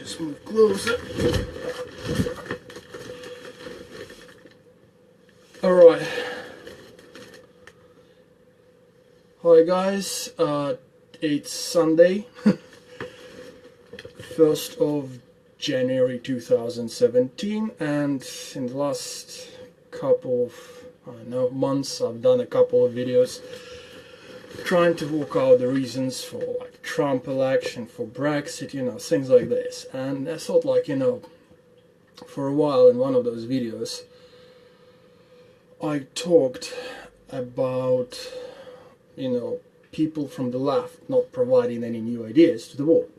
Just move closer. Alright. Hi guys, it's Sunday, 1st of January 2017, and in the last couple of months I've done a couple of videos trying to work out the reasons for like Trump election, for Brexit, things like this. And I thought, for a while in one of those videos I talked about people from the left not providing any new ideas to the world.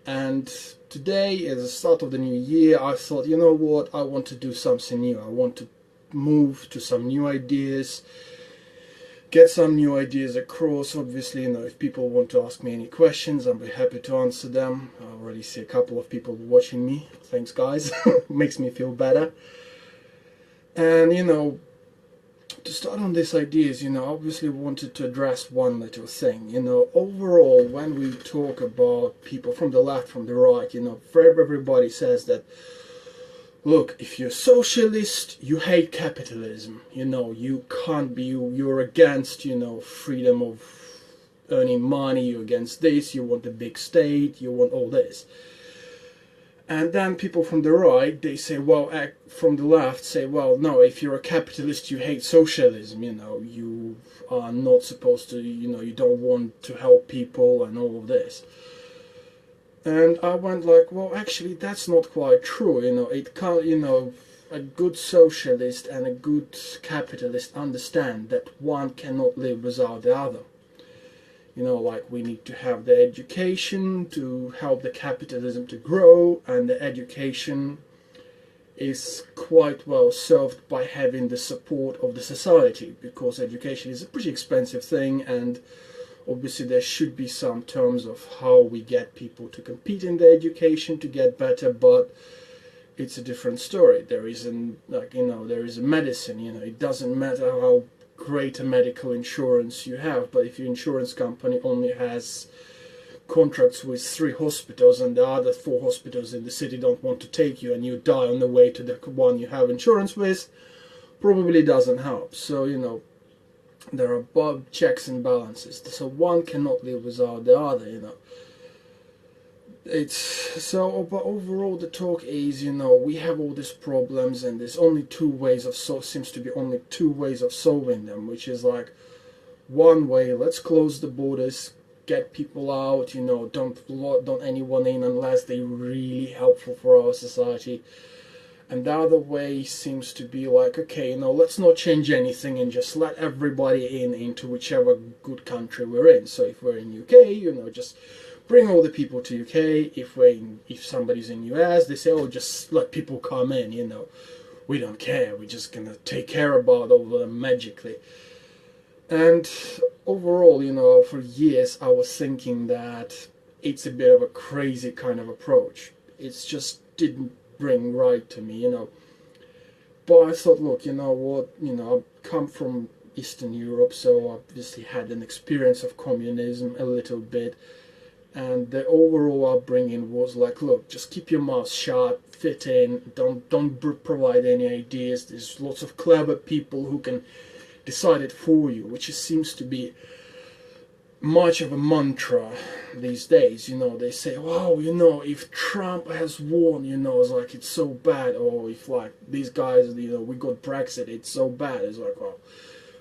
And today, as the start of the new year, I thought, you know what, I want to do something new. I want to move to some new ideas, get some new ideas across. Obviously, if people want to ask me any questions, I'll be happy to answer them. I already see a couple of people watching me. Thanks, guys. Makes me feel better. And, to start on these ideas, obviously wanted to address one little thing. Overall, when we talk about people from the left, from the right, everybody says that, look, if you're socialist, you hate capitalism. You can't be, you're against, freedom of earning money, you're against this, you want a big state, you want all this. And then people from the right, they say, well, from the left say, well, no, if you're a capitalist, you hate socialism, you are not supposed to, you don't want to help people and all of this. And I went like, well, actually, that's not quite true, it can't, a good socialist and a good capitalist understand that one cannot live without the other. We need to have the education to help the capitalism to grow, and the education is quite well served by having the support of the society, because education is a pretty expensive thing, and obviously there should be some terms of how we get people to compete in the education to get better, but it's a different story. There is there is a medicine, it doesn't matter how great a medical insurance you have, but if your insurance company only has contracts with 3 hospitals and the other 4 hospitals in the city don't want to take you, and you die on the way to the one you have insurance with, probably doesn't help. So there are both checks and balances, so one cannot live without the other. But overall the talk is, we have all these problems, and there's only 2 ways of seems to be only 2 ways of solving them, which is like, one way, let's close the borders, get people out, don't anyone in unless they're really helpful for our society. And the other way seems to be like, okay, let's not change anything and just let everybody into whichever good country we're in. So if we're in UK, just bring all the people to UK. If somebody's in US, they say, oh, just let people come in, we don't care, we're just gonna take care about all of them magically. And overall, for years I was thinking that it's a bit of a crazy kind of approach. It just didn't ring right to me, But I thought, look, what, I come from Eastern Europe, so I obviously had an experience of communism a little bit. And the overall upbringing was like, look, just keep your mouth shut, fit in, don't provide any ideas. There's lots of clever people who can decide it for you, which seems to be much of a mantra these days. They say, wow, if Trump has won, it's like, it's so bad. Or if like these guys, we got Brexit, it's so bad. It's like, well,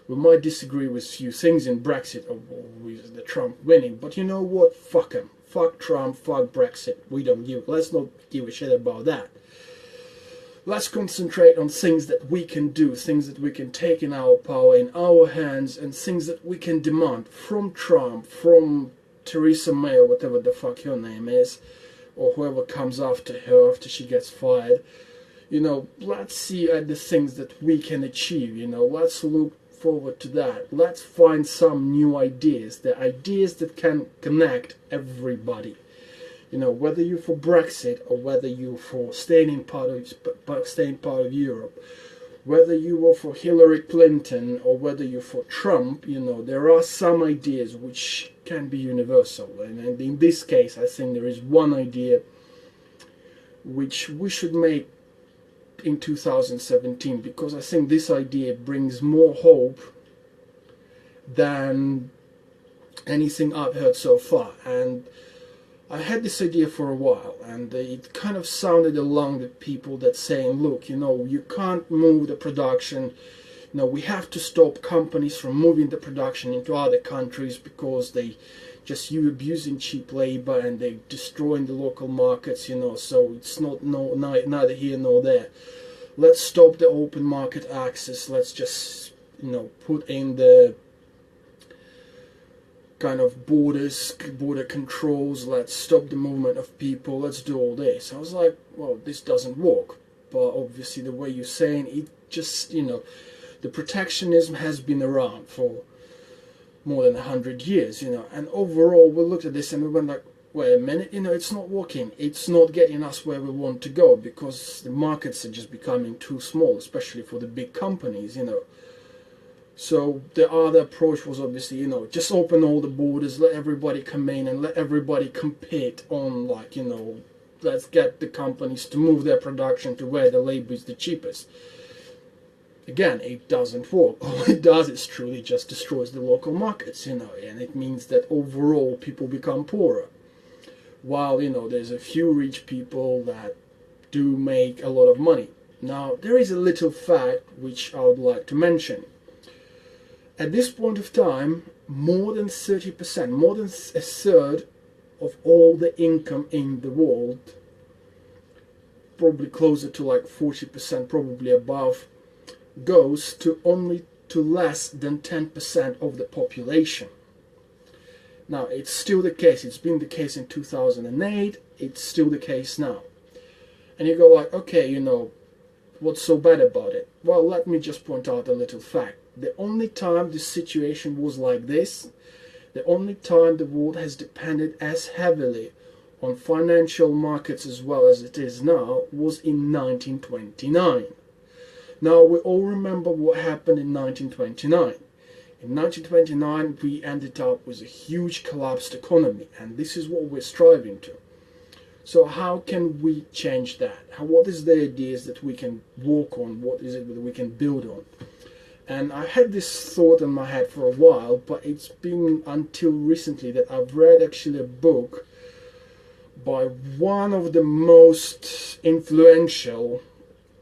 we might disagree with a few things in Brexit or with the Trump winning, but you know what? Fuck him. Fuck Trump, fuck Brexit. Let's not give a shit about that. Let's concentrate on things that we can do, things that we can take in our power, in our hands, and things that we can demand from Trump, from Theresa May, or whatever the fuck her name is, or whoever comes after her after she gets fired. Let's see at the things that we can achieve, let's look forward to that. Let's find some new ideas, the ideas that can connect everybody. Whether you're for Brexit or whether you're for staying part of Europe, whether you are for Hillary Clinton or whether you're for Trump, there are some ideas which can be universal. And in this case, I think there is one idea which we should make in 2017, because I think this idea brings more hope than anything I've heard so far. And I had this idea for a while, and it kind of sounded along with people that saying, look, you can't move the production, we have to stop companies from moving the production into other countries because they just you abusing cheap labor and they destroying the local markets, so it's neither here nor there. Let's stop the open market access. Let's just, put in the kind of border controls. Let's stop the movement of people. Let's do all this. I was like, well, this doesn't work. But obviously the way you're saying it, just, the protectionism has been around for more than 100 years, and overall we looked at this and we went like, wait a minute, it's not working. It's not getting us where we want to go because the markets are just becoming too small, especially for the big companies, So the other approach was obviously, just open all the borders, let everybody come in and let everybody compete on, like, let's get the companies to move their production to where the labor is the cheapest. Again, it doesn't work. All it does is truly just destroys the local markets, and it means that overall people become poorer. While, there's a few rich people that do make a lot of money. Now, there is a little fact which I would like to mention. At this point of time, more than 30%, more than a third of all the income in the world, probably closer to like 40%, probably above, goes to only to less than 10% of the population. Now, it's still the case. It's been the case in 2008. It's still the case now. And you go like, okay, what's so bad about it? Well, let me just point out a little fact. The only time this situation was like this, the only time the world has depended as heavily on financial markets as well as it is now, was in 1929. Now, we all remember what happened in 1929. In 1929, we ended up with a huge collapsed economy, and this is what we're striving to. So how can we change that? What is the ideas that we can work on? What is it that we can build on? And I had this thought in my head for a while, but it's been until recently that I've read actually a book by one of the most influential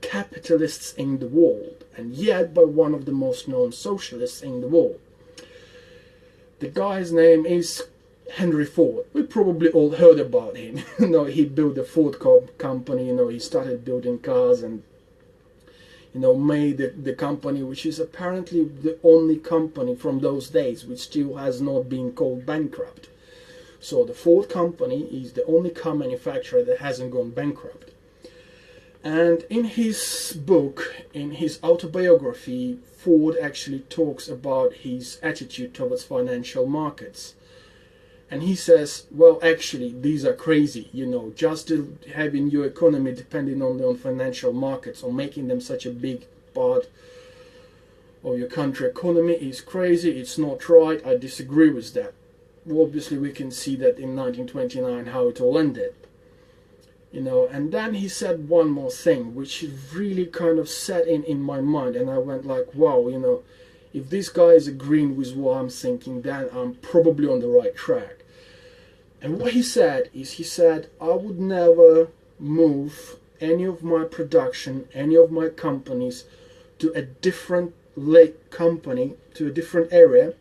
capitalists in the world, and yet by one of the most known socialists in the world. The guy's name is Henry Ford. We probably all heard about him. He built the Ford company, he started building cars and made the company, which is apparently the only company from those days which still has not been called bankrupt. So the Ford company is the only car manufacturer that hasn't gone bankrupt. And in his book, in his autobiography, Ford actually talks about his attitude towards financial markets. And he says, well, actually, these are crazy, just having your economy depending on financial markets, or making them such a big part of your country economy is crazy, it's not right, I disagree with that. Well, obviously, we can see that in 1929 how it all ended. And then he said one more thing, which really kind of set in my mind, and I went like, wow, if this guy is agreeing with what I'm thinking, then I'm probably on the right track. And what he said is, I would never move any of my production, any of my companies to a different company, to a different area,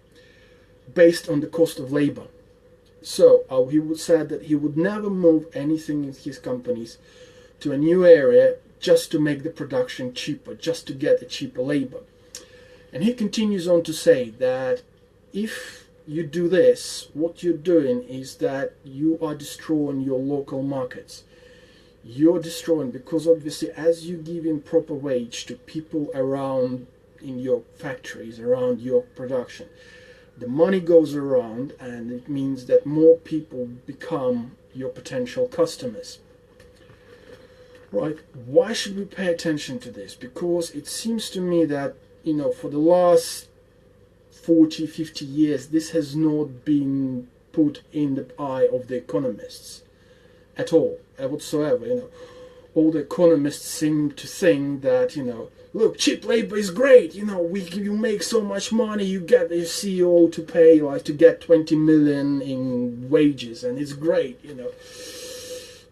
based on the cost of labor. So he would say that he would never move anything in his companies to a new area just to make the production cheaper, just to get a cheaper labor. And he continues on to say that if you do this, what you're doing is that you are destroying your local markets. You're destroying, because obviously as you give in proper wage to people around in your factories, around your production, the money goes around, and it means that more people become your potential customers. Right? Why should we pay attention to this? Because it seems to me that, for the last 40, 50 years, this has not been put in the eye of the economists at all, whatsoever. all the economists seem to think that, look, cheap labor is great. You make so much money, you get the CEO to pay, like, to get 20 million in wages, and it's great.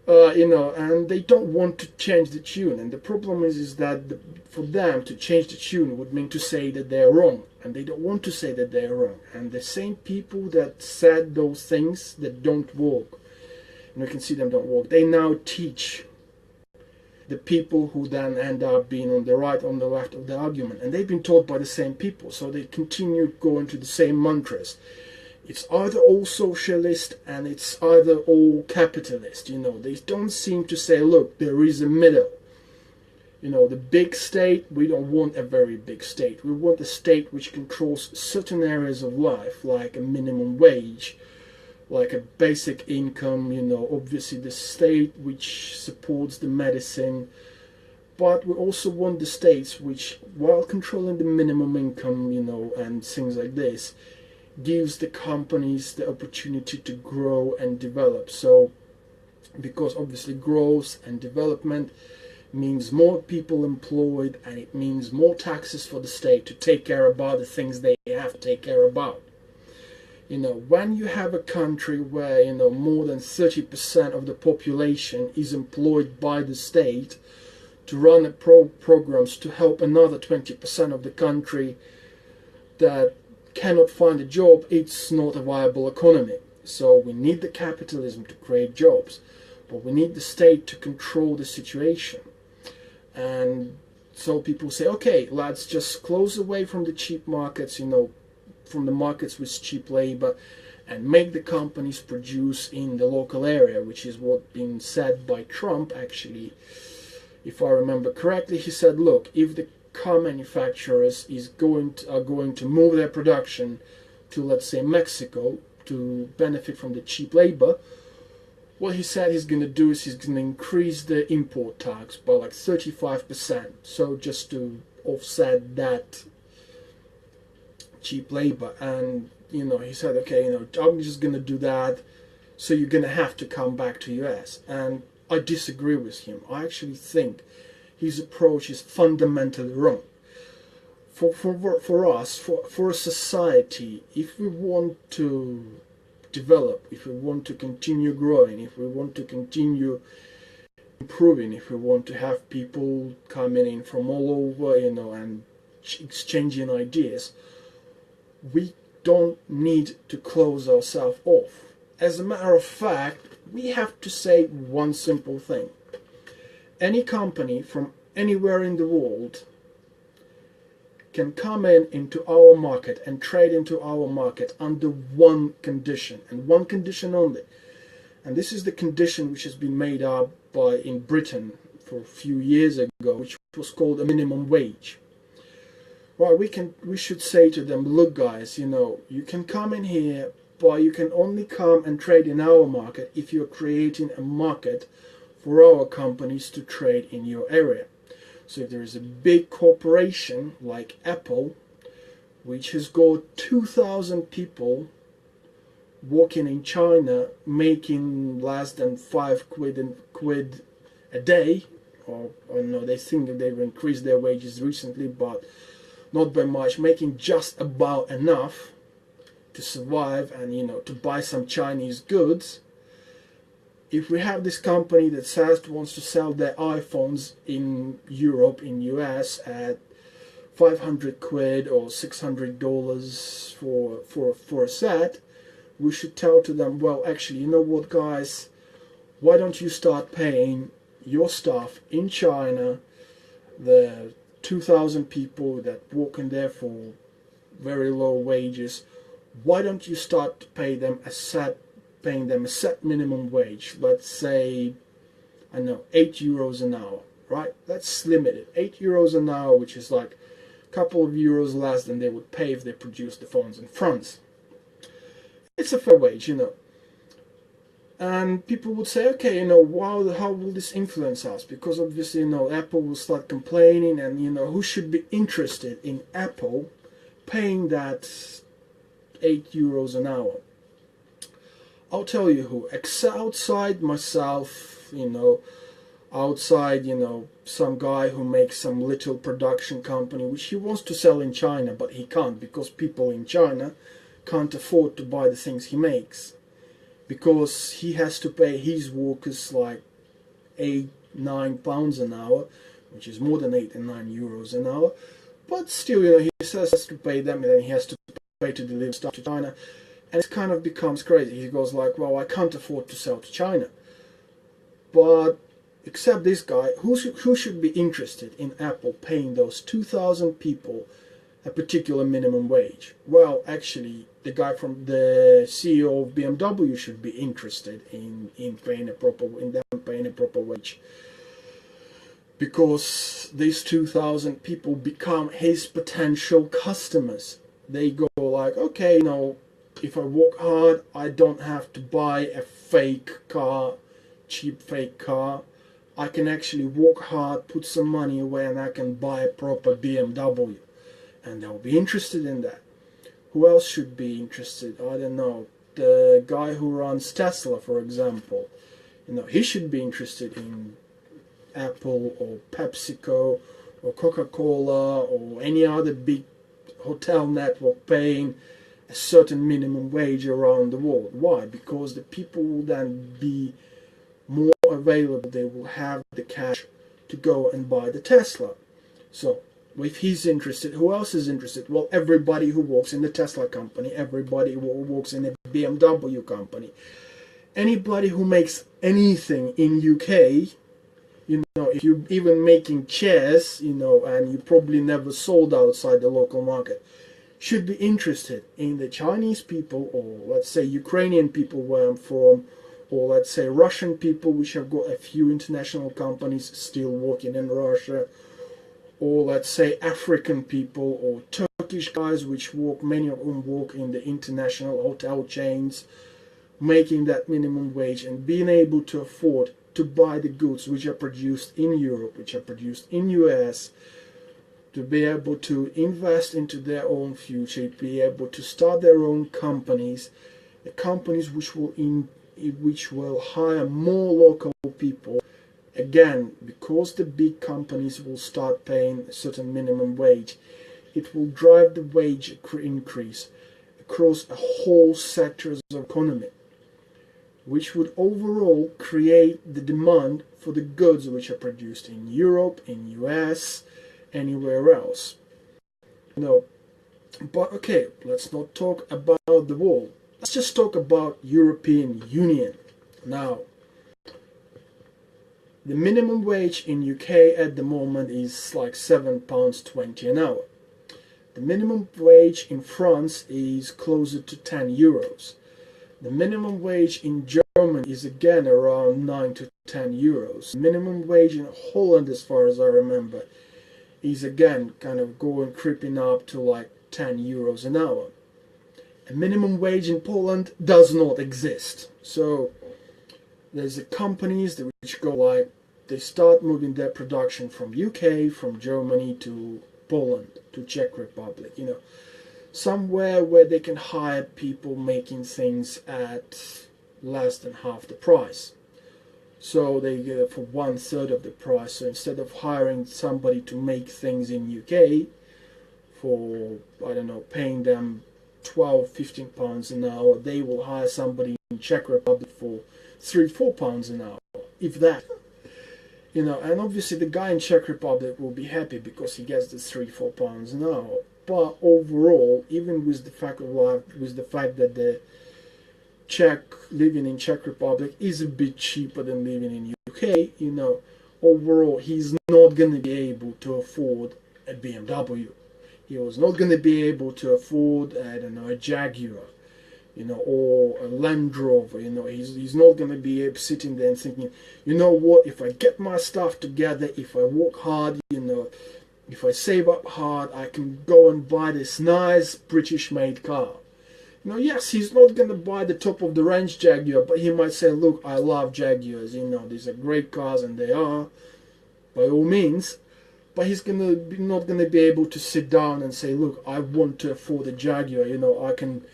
And they don't want to change the tune. And the problem is that for them to change the tune would mean to say that they're wrong, and they don't want to say that they're wrong. And the same people that said those things that don't work, and you can see them don't work, they now teach the people who then end up being on the right, on the left of the argument. And they've been taught by the same people, so they continue going to the same mantras. It's either all socialist and it's either all capitalist. They don't seem to say, look, there is a middle. The big state, we don't want a very big state. We want a state which controls certain areas of life, like a minimum wage, like a basic income, obviously the state which supports the medicine. But we also want the states which, while controlling the minimum income, and things like this, gives the companies the opportunity to grow and develop. So, because obviously growth and development means more people employed, and it means more taxes for the state to take care about the things they have to take care about. When you have a country where, more than 30% of the population is employed by the state to run programs to help another 20% of the country that cannot find a job, it's not a viable economy. So we need the capitalism to create jobs, but we need the state to control the situation. And so people say, okay, let's just close away from the cheap markets, from the markets with cheap labor, and make the companies produce in the local area, which is what been said by Trump, actually. If I remember correctly, he said, look, if the car manufacturers are going to move their production to, let's say, Mexico to benefit from the cheap labor, what he said he's going to do is he's going to increase the import tax by like 35%. So just to offset that cheap labor. And he said, okay, I'm just going to do that, so you're going to have to come back to US. And I disagree with him. I actually think his approach is fundamentally wrong. For us, for a society, if we want to develop, if we want to continue growing, if we want to continue improving, if we want to have people coming in from all over, and exchanging ideas, we don't need to close ourselves off. As a matter of fact, we have to say one simple thing. Any company from anywhere in the world can come into our market and trade into our market under one condition, and one condition only. And this is the condition which has been made up in Britain for a few years ago, which was called a minimum wage. Well, we should say to them, look guys, you can come in here, but you can only come and trade in our market if you're creating a market for our companies to trade in your area. So if there is a big corporation like Apple, which has got 2,000 people working in China, making less than 5 quid a day, or no, they think that they've increased their wages recently, but not by much, making just about enough to survive and to buy some Chinese goods. If we have this company that wants to sell their iPhones in Europe, in US at 500 quid or $600 for a set, we should tell to them, well, actually, you know what, guys, why don't you start paying your stuff in China, the 2,000 people that work in there for very low wages, why don't you start to paying them a set minimum wage, let's say, I don't know, €8 an hour, right? Let's limit it, €8 an hour, which is like a couple of euros less than they would pay if they produced the phones in France. It's a fair wage, And people would say, okay, wow, how will this influence us? Because obviously, Apple will start complaining, and who should be interested in Apple paying that €8 an hour? I'll tell you who. Outside myself, outside, some guy who makes some little production company which he wants to sell in China, but he can't because people in China can't afford to buy the things he makes, because he has to pay his workers like £8-9 an hour, which is more than €8 and €9 an hour. But still, he has to pay them, and then he has to pay to deliver stuff to China, and it kind of becomes crazy. He goes like, well, I can't afford to sell to China. But except this guy, who should be interested in Apple paying those 2,000 people a particular minimum wage? Well, actually, the guy from the CEO of BMW should be interested in paying a proper wage, because these 2,000 people become his potential customers. They go like, okay, if I work hard, I don't have to buy a fake car, cheap fake car. I can actually work hard, put some money away, and I can buy a proper BMW. And they'll be interested in that. Who else should be interested? I don't know. The guy who runs Tesla, for example. He should be interested in Apple or PepsiCo or Coca-Cola or any other big hotel network paying a certain minimum wage around the world. Why? Because the people will then be more available. They will have the cash to go and buy the Tesla. So if he's interested, who else is interested? Well, everybody who works in the Tesla company, everybody who works in the BMW company, anybody who makes anything in UK, if you're even making chairs, and you probably never sold outside the local market, should be interested in the Chinese people, or let's say Ukrainian people where I'm from, or let's say Russian people, which have got a few international companies still working in Russia, or let's say African people, or Turkish guys, which many of them work in the international hotel chains, making that minimum wage and being able to afford to buy the goods which are produced in Europe, which are produced in US, to be able to invest into their own future, to be able to start their own companies, the companies which will hire more local people. Again, because the big companies will start paying a certain minimum wage, it will drive the wage increase across a whole sectors of economy, which would overall create the demand for the goods which are produced in Europe, in US, anywhere else. But okay, let's not talk about the world. Let's just talk about European Union. Now, the minimum wage in UK at the moment is like £7.20 an hour. The minimum wage in France is closer to €10. The minimum wage in Germany is again around €9 to €10. The minimum wage in Holland, as far as I remember, is again kind of creeping up to like €10 an hour. A minimum wage in Poland does not exist. So there's the companies which go like, they start moving their production from UK, from Germany to Poland, to Czech Republic, somewhere where they can hire people making things at less than half the price. So they get it for 1/3 of the price. So instead of hiring somebody to make things in UK for, I don't know, paying them £12-15 an hour, they will hire somebody in Czech Republic for £3-4 an hour, if that. And obviously the guy in Czech Republic will be happy because he gets the £3-4 an hour. But overall, even with the fact that the Czech living in Czech Republic is a bit cheaper than living in UK, overall he's not going to be able to afford a BMW. He was not going to be able to afford, I don't know, a Jaguar, or a Land Rover. He's not going to be sitting there and thinking, what, if I get my stuff together, if I work hard, if I save up hard, I can go and buy this nice British-made car. Yes, he's not going to buy the top-of-the-range Jaguar, but he might say, look, I love Jaguars, these are great cars, and they are, by all means. But he's not going to be able to sit down and say, look, I want to afford a Jaguar, I can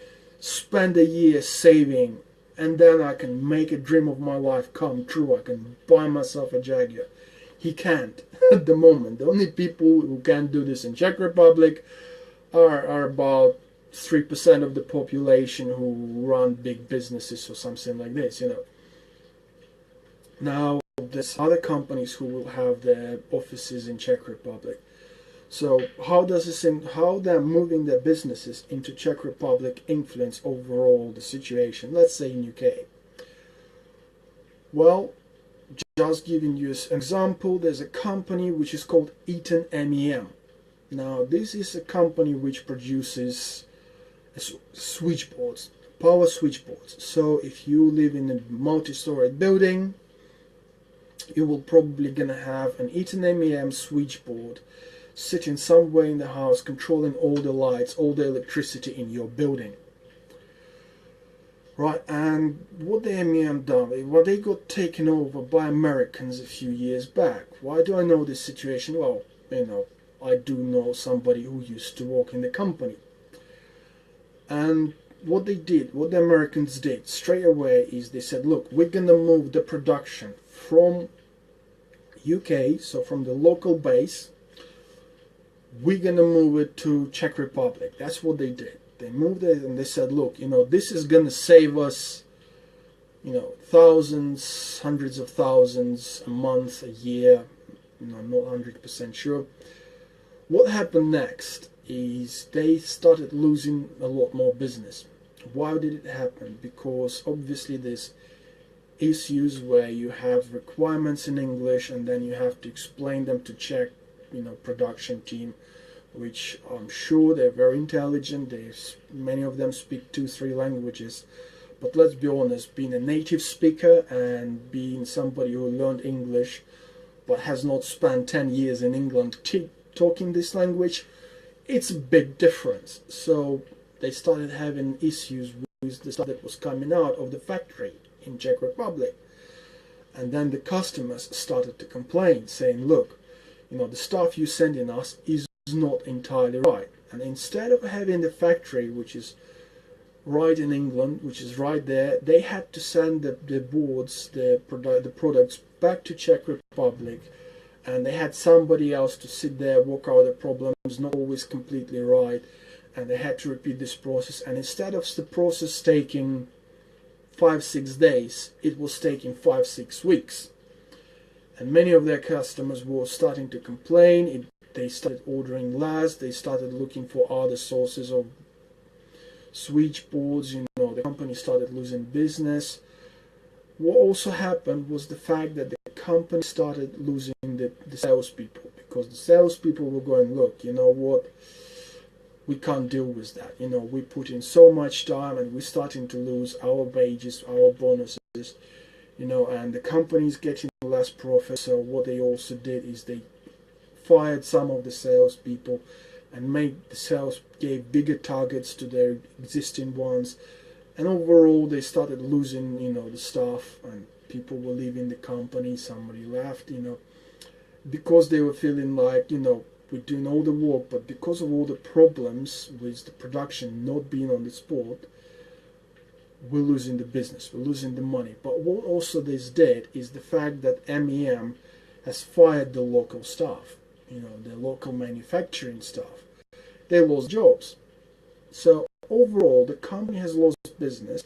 spend a year saving and then I can make a dream of my life come true. I can buy myself a Jaguar. He can't at the moment. The only people who can do this in Czech Republic are about 3% of the population who run big businesses or something like this, you know. Now, there's other companies who will have their offices in Czech Republic. So how they're moving their businesses into Czech Republic influence overall the situation, let's say in UK? Well, just giving you an example, there's a company which is called Eaton MEM. Now, this is a company which produces switchboards, power switchboards. So if you live in a multi-storied building, you will probably gonna have an Eaton MEM switchboard sitting somewhere in the house, controlling all the lights, all the electricity in your building. Right, and what the MEM done, well, they got taken over by Americans a few years back. Why do I know this situation? Well, you know, I do know somebody who used to work in the company. And what they did, what the Americans did straight away is they said, look, we're gonna move the production from UK, so from the local base, we're gonna move it to Czech Republic. That's what they did. They moved it and they said, look, you know, this is gonna save us, you know, thousands, hundreds of thousands a month, a year. You know, I'm not 100% sure. What happened next is they started losing a lot more business. Why did it happen? Because obviously there's issues where you have requirements in English and then you have to explain them to Czech, you know, production team, which I'm sure they're very intelligent. Many of them speak 2-3 languages. But let's be honest, being a native speaker and being somebody who learned English but has not spent 10 years in England talking this language, it's a big difference. So they started having issues with the stuff that was coming out of the factory in Czech Republic. And then the customers started to complain, saying, look, you know, the stuff you're sending us is not entirely right. And instead of having the factory, which is right in England, which is right there, they had to send the boards, the products back to Czech Republic, and they had somebody else to sit there, work out the problems, not always completely right, and they had to repeat this process. And instead of the process taking 5-6 days, it was taking 5-6 weeks. And many of their customers were starting to complain. They started ordering less. They started looking for other sources of switchboards. You know, the company started losing business. What also happened was the fact that the company started losing the salespeople, because the salespeople were going, look, you know what, we can't deal with that. You know, we put in so much time and we're starting to lose our wages, our bonuses, you know, and the company's getting less profit. So what they also did is they fired some of the salespeople and gave bigger targets to their existing ones. And overall, they started losing, you know, the staff, and people were leaving the company. Somebody left, you know, because they were feeling like, you know, we're doing all the work, but because of all the problems with the production not being on the spot, we're losing the business, we're losing the money. But what also this did is the fact that MEM has fired the local staff, you know, the local manufacturing staff. They lost jobs. So overall, the company has lost business.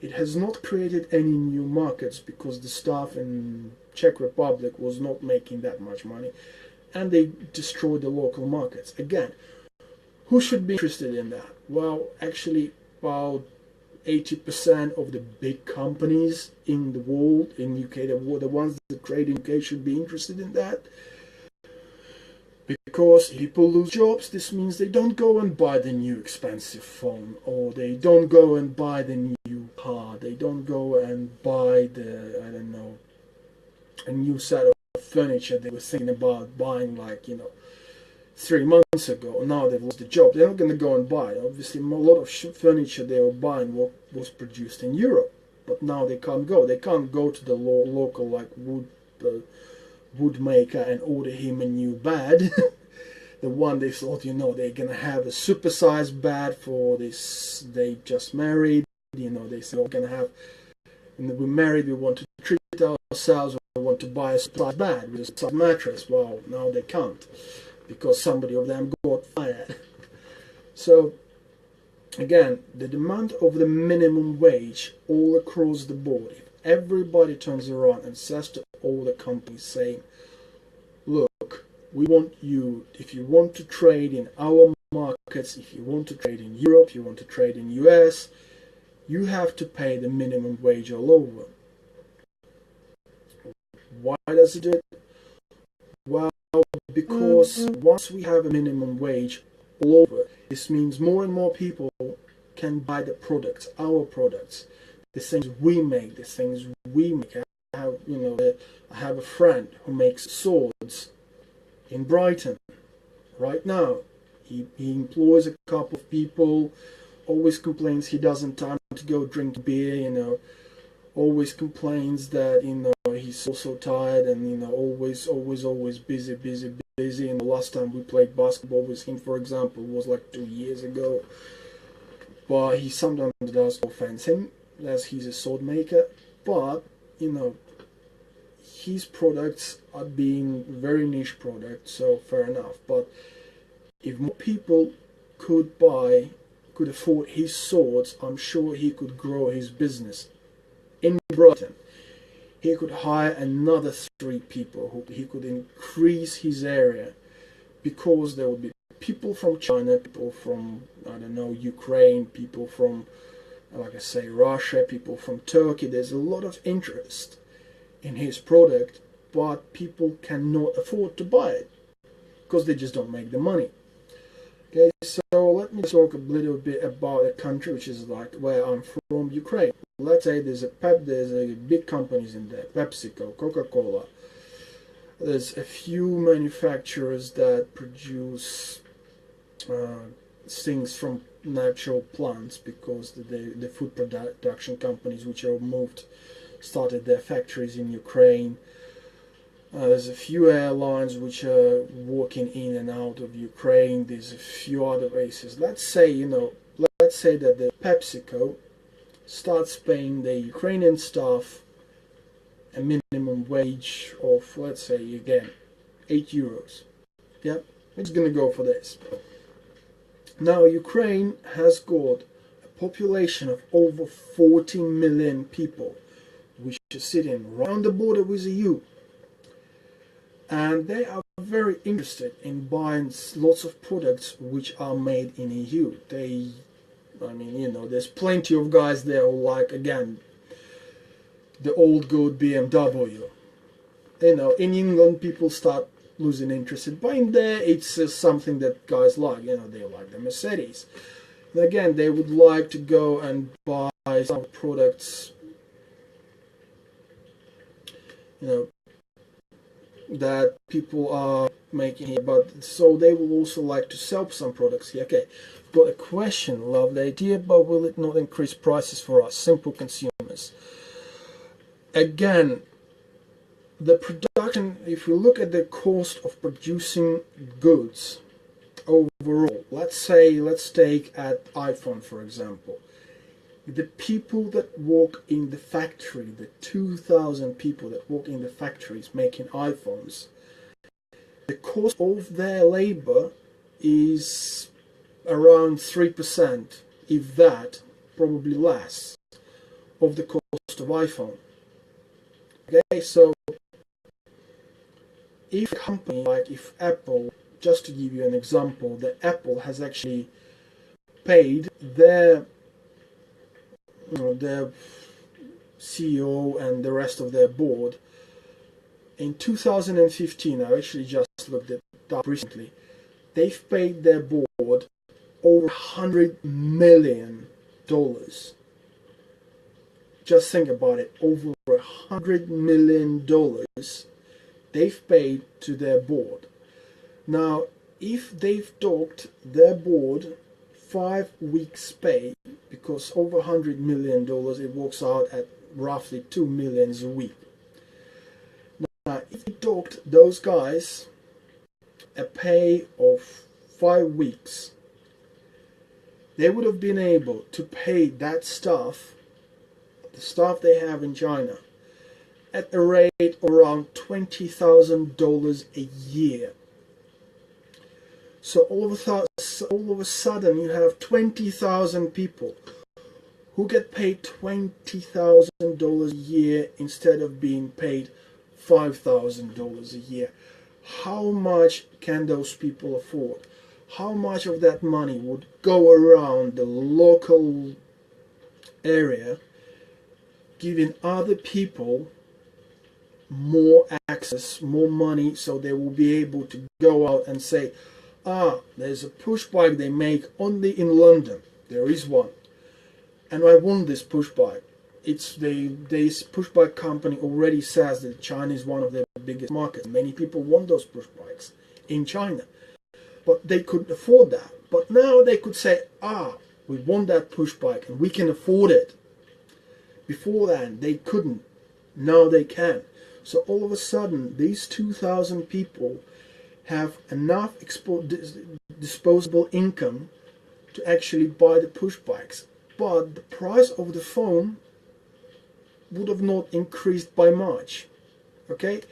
It has not created any new markets because the staff in Czech Republic was not making that much money, and they destroyed the local markets. Again, who should be interested in that? Well, actually, about 80% of the big companies in the world, in UK, the ones that trade in UK, should be interested in that. Because if people lose jobs, this means they don't go and buy the new expensive phone, or they don't go and buy the new car, they don't go and buy the, I don't know, a new set of furniture they were thinking about buying, like, you know, 3 months ago. Now they've lost the job, they're not going to go and buy it. Obviously, a lot of furniture they were buying was produced in Europe, but now they can't go. They can't go to the local, like, wood maker and order him a new bed. The one they thought, you know, they're gonna have a supersized bed for this, they just married, you know, they said, we're gonna have And we're married, we want to treat ourselves, we want to buy a size bed with a size mattress. Well, now they can't because somebody of them got fired. So again, the demand of the minimum wage all across the board, if everybody turns around and says to all the companies saying, look, we want you, if you want to trade in our markets, if you want to trade in Europe, you want to trade in US, you have to pay the minimum wage all over. Why does it do it? Well, because once we have a minimum wage all over, this means more and more people can buy the products, our products, the things we make, the things we make. I have a friend who makes swords in Brighton right now. He employs a couple of people, always complains he doesn't have time to go drink beer, always complains that, he's so tired and, always busy. And the last time we played basketball with him, for example, was like 2 years ago. But he sometimes does offend him, as he's a sword maker. But, his products are being very niche products, so fair enough. But if more people could afford his swords, I'm sure he could grow his business. In Brighton, he could hire another 3 people, he could increase his area, because there would be people from China, people from, Ukraine, people from, like I say, Russia, people from Turkey. There's a lot of interest in his product, but people cannot afford to buy it because they just don't make the money. Okay, so let me talk a little bit about a country which is like where I'm from, Ukraine. Let's say there's a big companies in there, PepsiCo, Coca-Cola. There's a few manufacturers that produce things from natural plants, because the food production companies which are started their factories in Ukraine. There's a few airlines which are walking in and out of Ukraine. There's a few other races. Let's say that the PepsiCo starts paying the Ukrainian staff a minimum wage of, let's say again, €8. Yep, it's gonna go for this. Now Ukraine has got a population of over 40 million people, which are sitting right on the border with the EU. And they are very interested in buying lots of products which are made in EU. There's plenty of guys there who like, again, the old good BMW. In England, people start losing interest in buying there. It's something that guys like. They like the Mercedes. And again, they would like to go and buy some products, that people are making here, but so they will also like to sell some products here. Okay, got a question. Love the idea, but will it not increase prices for us simple consumers? Again, the production, if you look at the cost of producing goods overall, let's take at iPhone for example. The people that work in the factory, the 2,000 people that work in the factories making iPhones, the cost of their labor is around 3%, if that, probably less, of the cost of iPhone. Okay, so if a company if Apple, just to give you an example, that Apple has actually paid their CEO and the rest of their board in 2015, I actually just looked it up recently, they've paid their board over $100 million. Just think about it, over $100 million they've paid to their board. Now, if they've docked their board 5 weeks pay, because over $100 million, it works out at roughly $2 million a week. Now, if you docked those guys a pay of 5 weeks, they would have been able to pay that staff the staff they have in China, at a rate of around $20,000 a year. So all of a sudden you have 20,000 people who get paid $20,000 a year instead of being paid $5,000 a year. How much can those people afford? How much of that money would go around the local area, giving other people more access, more money, so they will be able to go out and say, there's a push bike they make only in London. There is one. And I want this push bike. This push bike company already says that China is one of their biggest markets. Many people want those push bikes in China. But they couldn't afford that. But now they could say, we want that push bike and we can afford it. Before then, they couldn't. Now they can. So all of a sudden, these 2,000 people have enough disposable income to actually buy the push bikes. But the price of the phone would have not increased by much. Okay?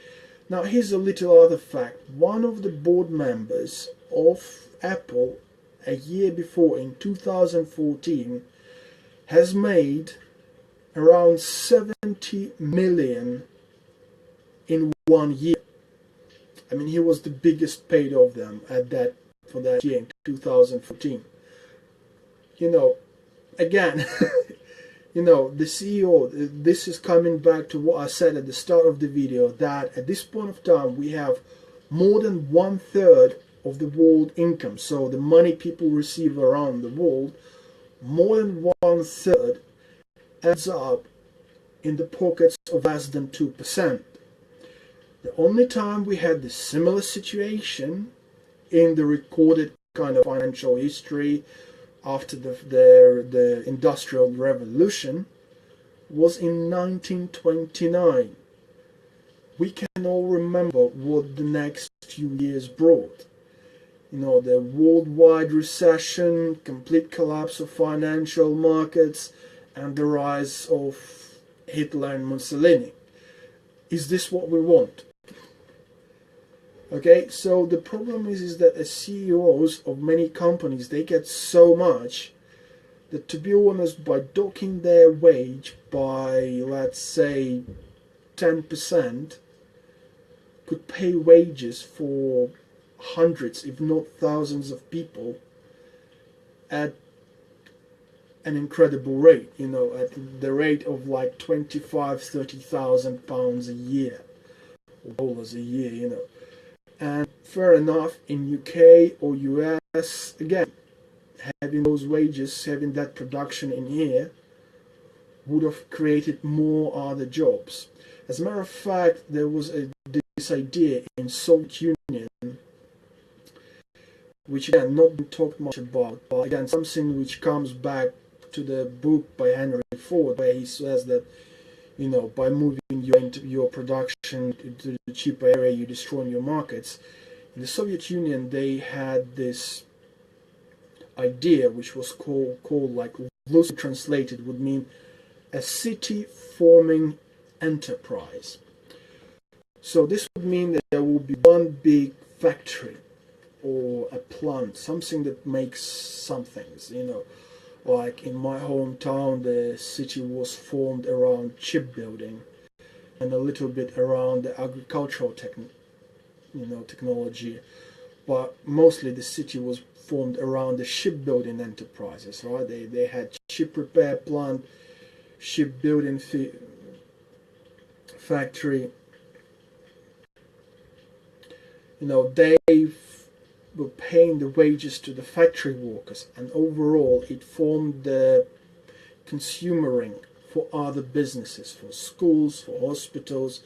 Now here's a little other fact. One of the board members of Apple a year before, in 2014, has made around 70 million in 1 year. I mean, he was the biggest paid of them for that year in 2014. Again, the CEO, this is coming back to what I said at the start of the video, that at this point of time we have more than 1/3 of the world income. So the money people receive around the world, more than 1/3 adds up in the pockets of less than 2%. The only time we had this similar situation in the recorded kind of financial history after the Industrial Revolution was in 1929. We can all remember what the next few years brought. The worldwide recession, complete collapse of financial markets, and the rise of Hitler and Mussolini. Is this what we want? Okay, so the problem is that as CEOs of many companies, they get so much that, to be honest, by docking their wage by, let's say, 10%, could pay wages for hundreds, if not thousands of people at an incredible rate, at the rate of like 25,000-30,000 pounds a year, or dollars a year, And fair enough, in UK or US, again, having those wages, having that production in here, would have created more other jobs. As a matter of fact, there was this idea in Soviet Union, which again not been talked much about, but again something which comes back to the book by Henry Ford, where he says that by moving your production to the cheaper area, you destroy your markets. In the Soviet Union, they had this idea which was called like, loosely translated, would mean a city forming enterprise. So this would mean that there will be one big factory or a plant, something that makes some things, Like in my hometown, the city was formed around shipbuilding and a little bit around the agricultural technology. But mostly the city was formed around the shipbuilding enterprises, right? They had ship repair plant, shipbuilding factory. They were paying the wages to the factory workers, and overall it formed the consumer ring for other businesses, for schools, for hospitals,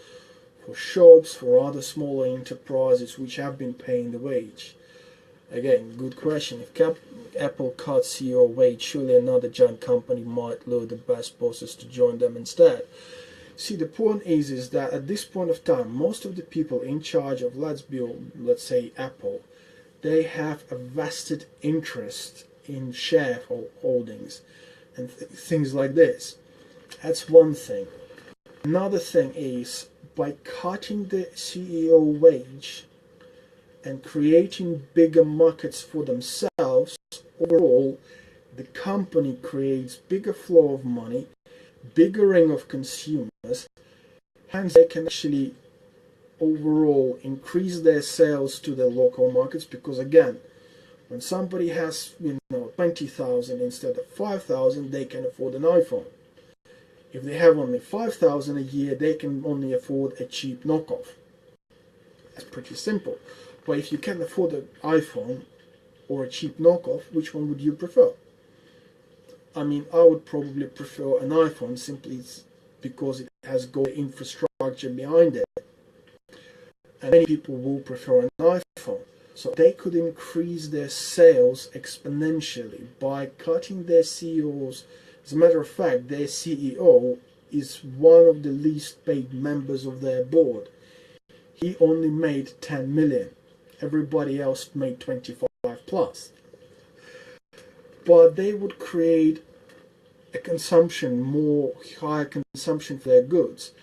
for shops, for other smaller enterprises which have been paying the wage. Again, good question. If Apple cuts your wage, surely another giant company might lure the best bosses to join them instead. See, the point is that at this point of time, most of the people in charge of, let's say, Apple, they have a vested interest in shareholdings and things like this. That's one thing. Another thing is, by cutting the CEO wage and creating bigger markets for themselves, overall, the company creates bigger flow of money, bigger ring of consumers, hence they can actually overall increase their sales to their local markets, because again, when somebody has 20,000 instead of 5,000, they can afford an iPhone. If they have only 5,000 a year, they can only afford a cheap knockoff. That's pretty simple. But if you can't afford an iPhone or a cheap knockoff, which one would you prefer? I mean, I would probably prefer an iPhone simply because it has good infrastructure behind it. And many people will prefer an iPhone. So they could increase their sales exponentially by cutting their CEOs. As a matter of fact, their CEO is one of the least paid members of their board. He only made 10 million. Everybody else made 25 plus. But they would create a consumption, more higher consumption for their goods.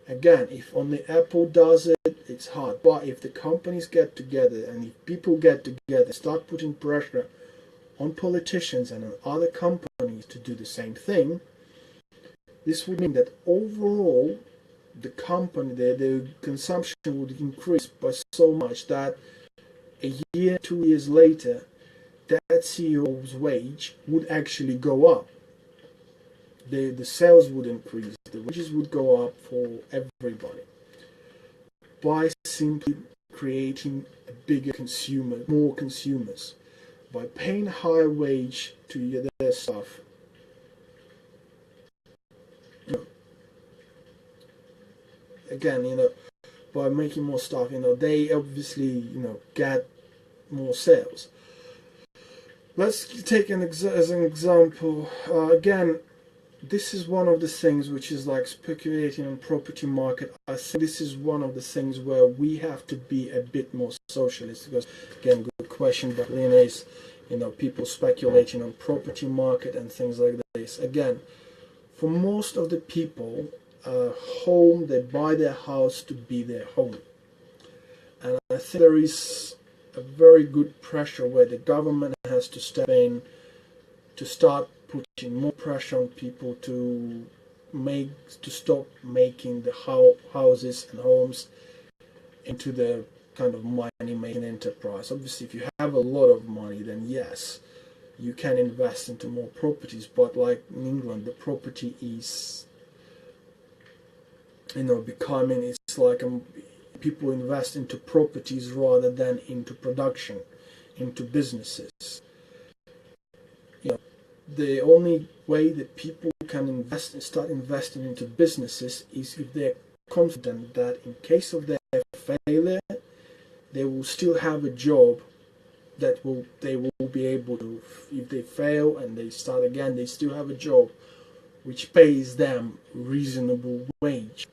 Again, if only Apple does it, it's hard. But if the companies get together and if people get together, start putting pressure on politicians and on other companies to do the same thing, this would mean that overall the company, the consumption would increase by so much that a year, 2 years later, that CEO's wage would actually go up. The sales would increase, the wages would go up for everybody by simply creating a bigger consumer, more consumers, by paying higher wage to their staff. Again, by making more stuff, they obviously, get more sales. Let's take as an example, again, this is one of the things which is like speculating on property market. I think this is one of the things where we have to be a bit more socialist, because again, good question, but Lena is, people speculating on property market and things like this. Again, for most of the people, home, they buy their house to be their home. And I think there is a very good pressure where the government has to step in to start putting more pressure on people to stop making the houses and homes into the kind of money-making enterprise. Obviously, if you have a lot of money, then yes, you can invest into more properties. But like in England, the property is, becoming, it's like people invest into properties rather than into production, into businesses. The only way that people can invest and start investing into businesses is if they're confident that in case of their failure, they will still have a job that they will be able to, if they fail and they start again, they still have a job which pays them reasonable wage.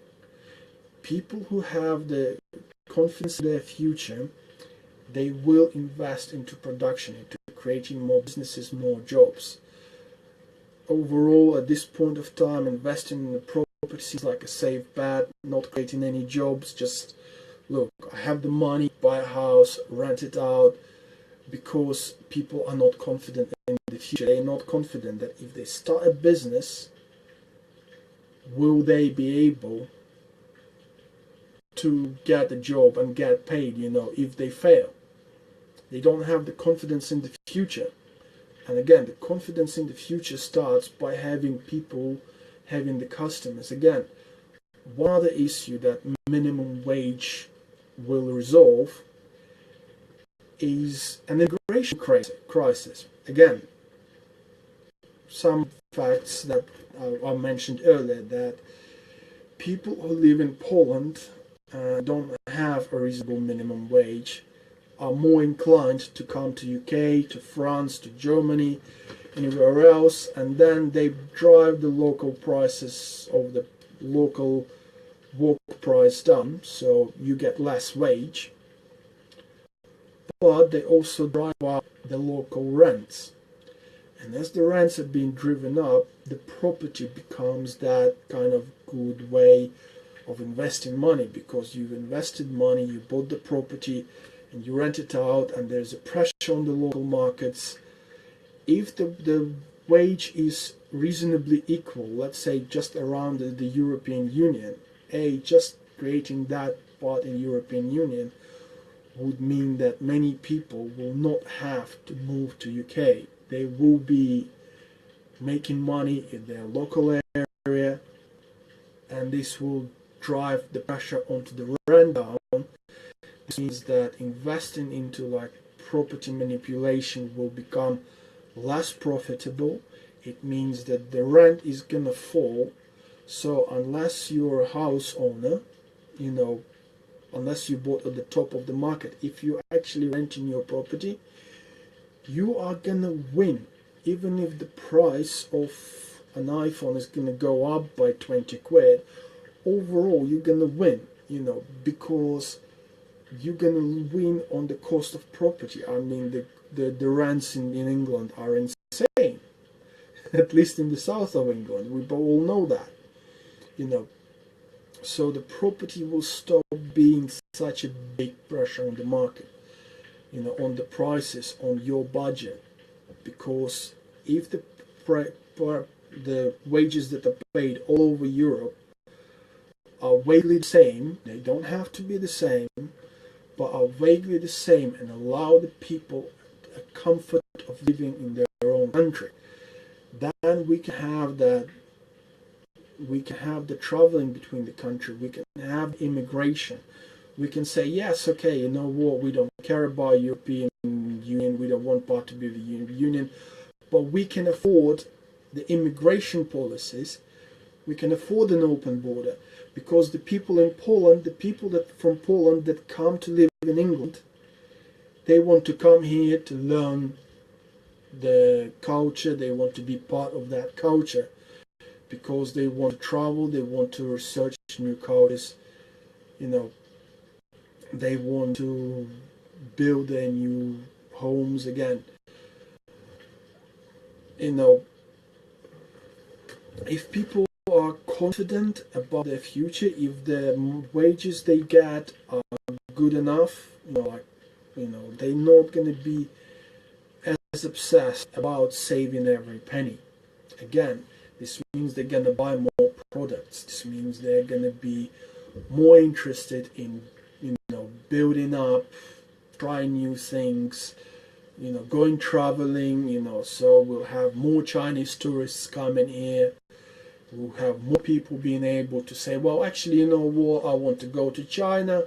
People who have the confidence in their future, they will invest into production, into creating more businesses, more jobs. Overall, at this point of time, investing in the property seems like a safe bet, not creating any jobs, just, look, I have the money, buy a house, rent it out, because people are not confident in the future. They're not confident that if they start a business, will they be able to get a job and get paid, if they fail. They don't have the confidence in the future. And again, the confidence in the future starts by having people, having the customers. Again, one other issue that minimum wage will resolve is an immigration crisis. Again, some facts that I mentioned earlier, that people who live in Poland don't have a reasonable minimum wage are more inclined to come to UK, to France, to Germany, anywhere else, and then they drive the local prices of the local work price down, so you get less wage, but they also drive up the local rents. And as the rents have been driven up, the property becomes that kind of good way of investing money, because you've invested money, you bought the property, and you rent it out, and there's a pressure on the local markets. If the wage is reasonably equal, let's say just around the European Union, just creating that part in European Union would mean that many people will not have to move to UK. They will be making money in their local area, and this will drive the pressure onto the rent down. This means that investing into like property manipulation will become less profitable. It means that the rent is gonna fall. So unless you're a house owner, unless you bought at the top of the market, if you're actually renting your property, you are gonna win. Even if the price of an iPhone is gonna go up by 20 quid, overall you're gonna win, because you're gonna win on the cost of property. I mean, the rents in England are insane. At least in the south of England, we all know that. So the property will stop being such a big pressure on the market, on the prices, on your budget, because if the wages that are paid all over Europe are vaguely the same, they don't have to be the same, but are vaguely the same, and allow the people a comfort of living in their own country, then we can have that. We can have the traveling between the country. We can have immigration. We can say, yes, okay, you know what, we don't care about European Union. We don't want part to be the Union, but we can afford the immigration policies. We can afford an open border, because the people in Poland, the people from Poland that come to live in England, they want to come here to learn the culture. They want to be part of that culture, because they want to travel, they want to research new cultures, they want to build their new homes again. If people are confident about their future, if the wages they get are good enough, they're not going to be as obsessed about saving every penny. Again, this means they're going to buy more products. This means they're going to be more interested in, building up, trying new things, going traveling, so we'll have more Chinese tourists coming here. We'll have more people being able to say, well, actually, I want to go to China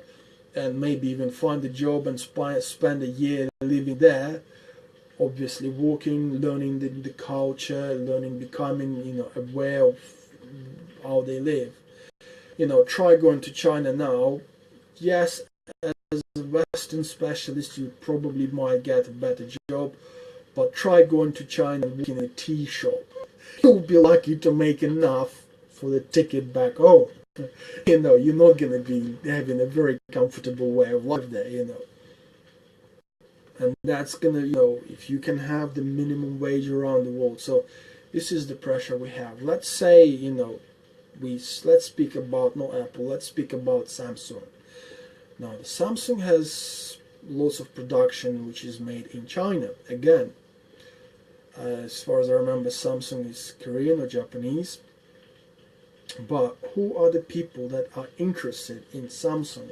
and maybe even find a job and spend a year living there. Obviously walking, learning the culture, becoming, aware of how they live. Try going to China now. Yes, as a Western specialist, you probably might get a better job, but try going to China and working in a tea shop. You'll be lucky to make enough for the ticket back home. You're not going to be having a very comfortable way of life there, And that's gonna, if you can have the minimum wage around the world. So this is the pressure we have. Let's say, let's speak about not Apple. Let's speak about Samsung. Now, the Samsung has lots of production which is made in China. Again, as far as I remember, Samsung is Korean or Japanese. But who are the people that are interested in Samsung?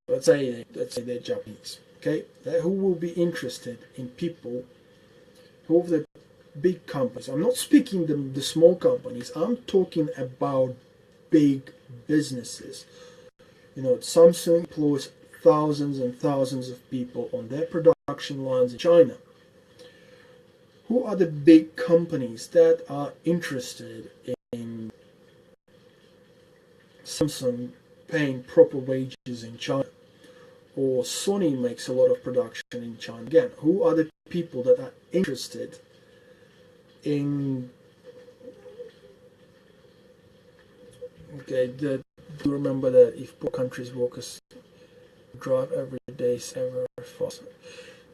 Let's say they're Japanese. Okay, who will be interested in people who are the big companies? I'm not speaking the small companies. I'm talking about big businesses. Samsung employs thousands and thousands of people on their production lines in China. Who are the big companies that are interested in Samsung paying proper wages in China? Or Sony makes a lot of production in China. Again, who are the people that are interested in... Okay, do remember that if poor countries workers drive every day ever faster.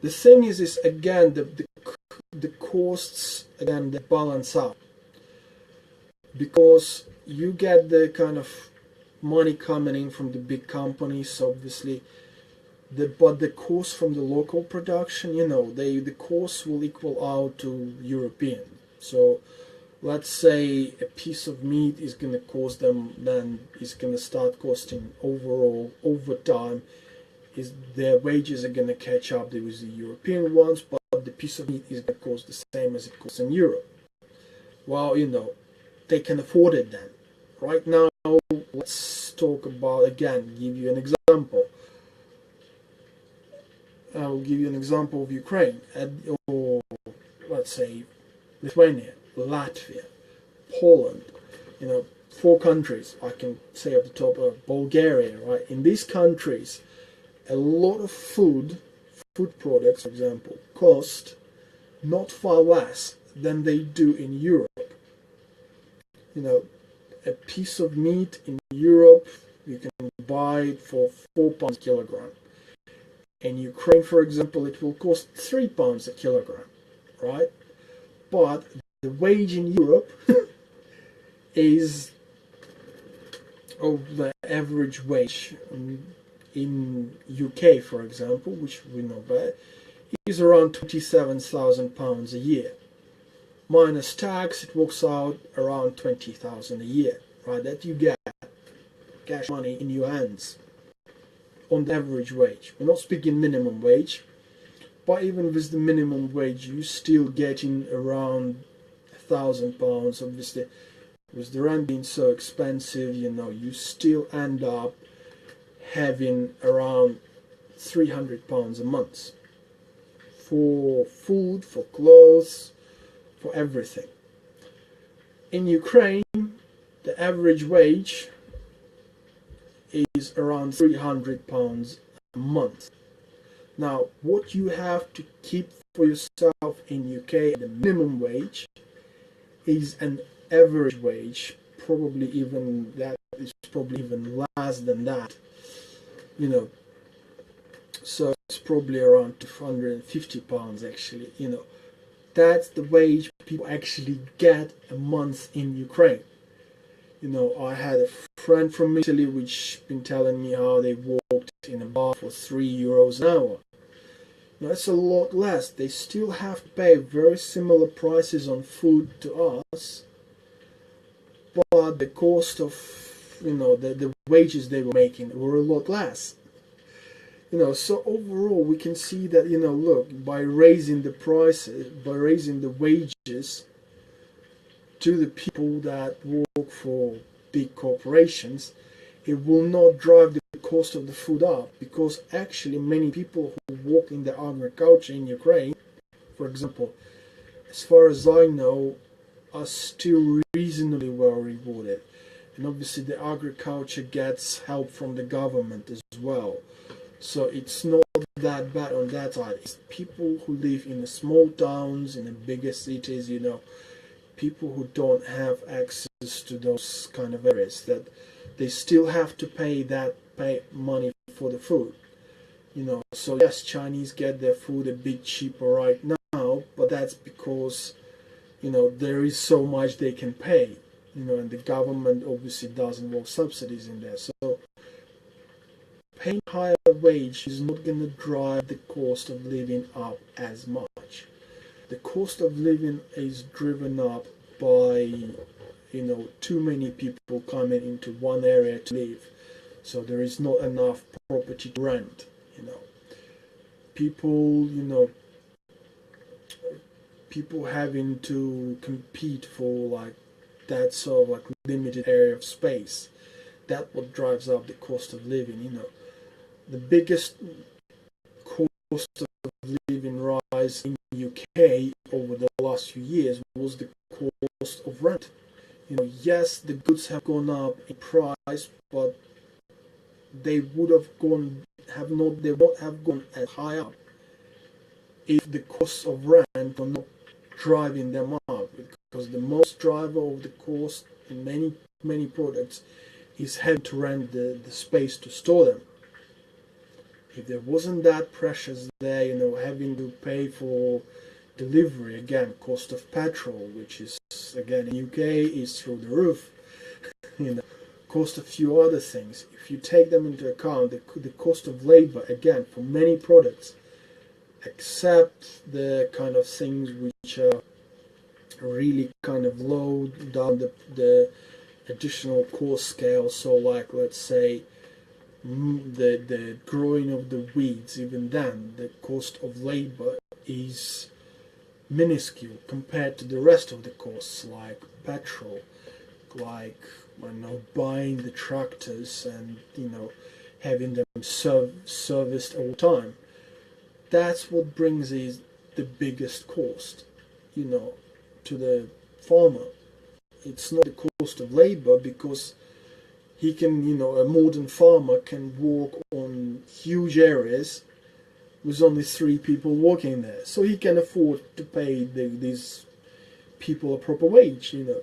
The thing is again, the costs, again, they balance out. Because you get the kind of money coming in from the big companies, obviously, but the cost from the local production, the cost will equal out to European. So let's say a piece of meat is going to cost them, then it's going to start costing overall over time. Is their wages are going to catch up with the European ones, but the piece of meat is going to cost the same as it costs in Europe. Well, they can afford it then. Right now, let's talk about, again, give you an example. I'll give you an example of Ukraine, or let's say Lithuania, Latvia, Poland, 4 countries. I can say at the top of Bulgaria, right? In these countries, a lot of food products, for example, cost not far less than they do in Europe. A piece of meat in Europe, you can buy it for £4 a kilogram. In Ukraine, for example, it will cost £3 a kilogram, right? But the wage in Europe is of the average wage in UK, for example, which we know better, is around £27,000 a year. Minus tax, it works out around £20,000 a year, right? That you get cash money in your hands on the average wage. We're not speaking minimum wage, but even with the minimum wage, you still getting around £1,000. Obviously, with the rent being so expensive, you still end up having around £300 a month for food, for clothes, for everything. In Ukraine, the average wage is around £300 a month. Now, what you have to keep for yourself in UK, the minimum wage, is an average wage, probably even less than that. So it's probably around £250 actually. That's the wage people actually get a month in Ukraine. I had a friend from Italy which been telling me how they worked in a bar for €3 an hour. That's a lot less. They still have to pay very similar prices on food to us, but the cost of, the wages they were making were a lot less. So overall we can see that, look, by raising the prices, by raising the wages to the people that work for big corporations, it will not drive the cost of the food up, because actually many people who work in the agriculture in Ukraine, for example, as far as I know, are still reasonably well rewarded. And obviously the agriculture gets help from the government as well. So it's not that bad on that side. It's people who live in the small towns, in the bigger cities, people who don't have access to those kind of areas, that they still have to pay money for the food. So yes, Chinese get their food a bit cheaper right now, but that's because, there is so much they can pay, and the government obviously doesn't want subsidies in there. So paying higher wage is not going to drive the cost of living up as much. The cost of living is driven up by, too many people coming into one area to live. So there is not enough property to rent, people having to compete for that sort of limited area of space. That what drives up the cost of living, The biggest cost of living rise in the UK over the last few years was the cost of rent. Yes, the goods have gone up in price, but they would not have gone as high up if the cost of rent were not driving them up, because the most driver of the cost in many products is having to rent the space to store them. If there wasn't that pressures there, having to pay for delivery, again, cost of petrol, which is, again, in UK is through the roof, you know, cost a few other things. If you take them into account, the cost of labor, again, for many products, except the kind of things which are really kind of low down the additional cost scale, so like, let's say, the growing of the weeds, even then the cost of labor is minuscule compared to the rest of the costs, like petrol, like, I don't know, buying the tractors and, you know, having them serviced all the time. That's what brings is the biggest cost, you know, to the farmer. It's not the cost of labor, because he can, you know, a modern farmer can walk on huge areas with only 3 people working there, so he can afford to pay these people a proper wage, you know.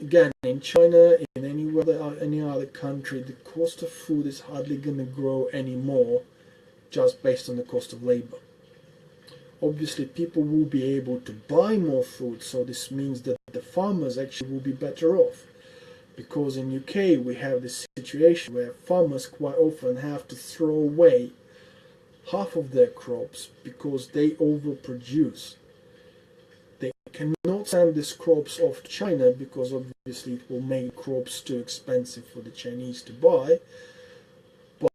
Again, in China, in any other country, the cost of food is hardly going to grow anymore, just based on the cost of labor. Obviously, people will be able to buy more food, so this means that the farmers actually will be better off. Because in UK we have this situation where farmers quite often have to throw away half of their crops because they overproduce. They cannot send these crops off to China because obviously it will make crops too expensive for the Chinese to buy.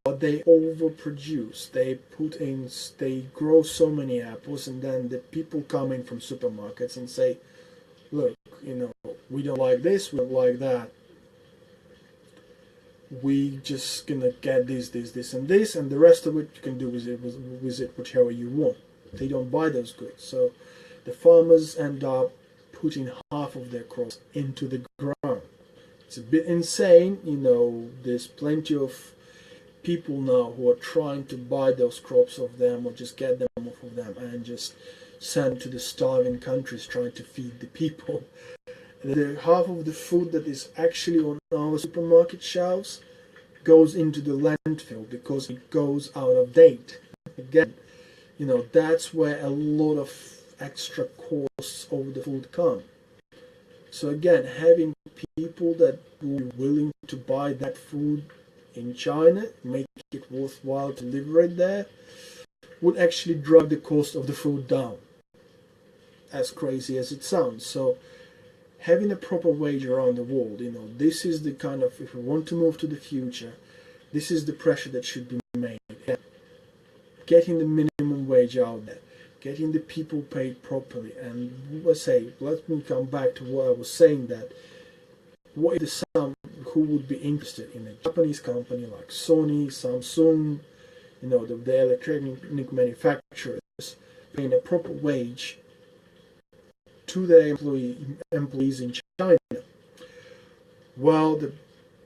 But they overproduce. They grow so many apples, and then the people come in from supermarkets and say, look, you know, we don't like this, we don't like that. We just gonna get this, and this, and the rest of it you can do with it whichever you want. They don't buy those goods, so the farmers end up putting half of their crops into the ground. It's a bit insane, you know. There's plenty of people now who are trying to buy those crops off them, or just get them off of them and just send to the starving countries trying to feed the people. The half of the food that is actually on our supermarket shelves goes into the landfill because it goes out of date. Again, you know, that's where a lot of extra costs of the food come. So again, having people that will be willing to buy that food in China, make it worthwhile to deliver it there, would actually drive the cost of the food down. As crazy as it sounds. So having a proper wage around the world, you know, this is the kind of, if we want to move to the future, this is the pressure that should be made. Getting the minimum wage out there, getting the people paid properly, and let me come back to what I was saying, that what if some who would be interested in a Japanese company like Sony, Samsung, you know, the electronic manufacturers, paying a proper wage to their employees in China? Well, the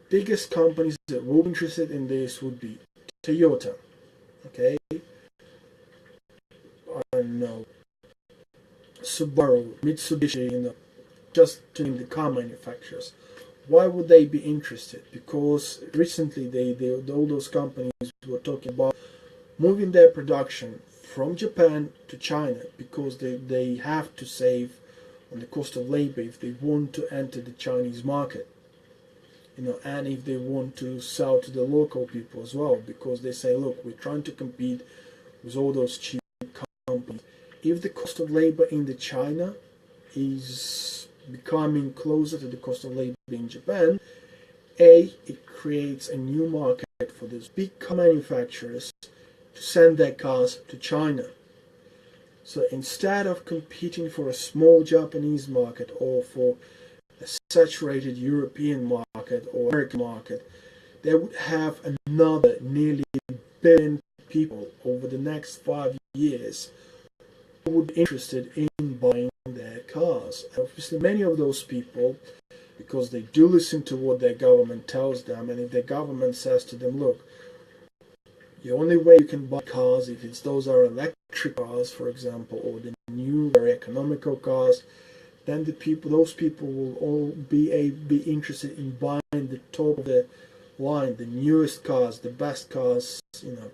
biggest companies that will be interested in this would be Toyota, okay? I don't know, Subaru, Mitsubishi, you know, just to name the car manufacturers. Why would they be interested? Because recently all those companies were talking about moving their production from Japan to China because they have to save on the cost of labor if they want to enter the Chinese market, you know, and if they want to sell to the local people as well, because they say, look, we're trying to compete with all those cheap companies. If the cost of labor in the China is becoming closer to the cost of labor in Japan, it creates a new market for those big car manufacturers to send their cars to China. So instead of competing for a small Japanese market or for a saturated European market or American market, they would have another nearly a billion people over the next 5 years who would be interested in buying their cars. And obviously many of those people, because they do listen to what their government tells them, and if their government says to them, look, the only way you can buy cars if those are electric cars, for example, or the new very economical cars, then those people will all be interested in buying the top of the line, the newest cars, the best cars, you know.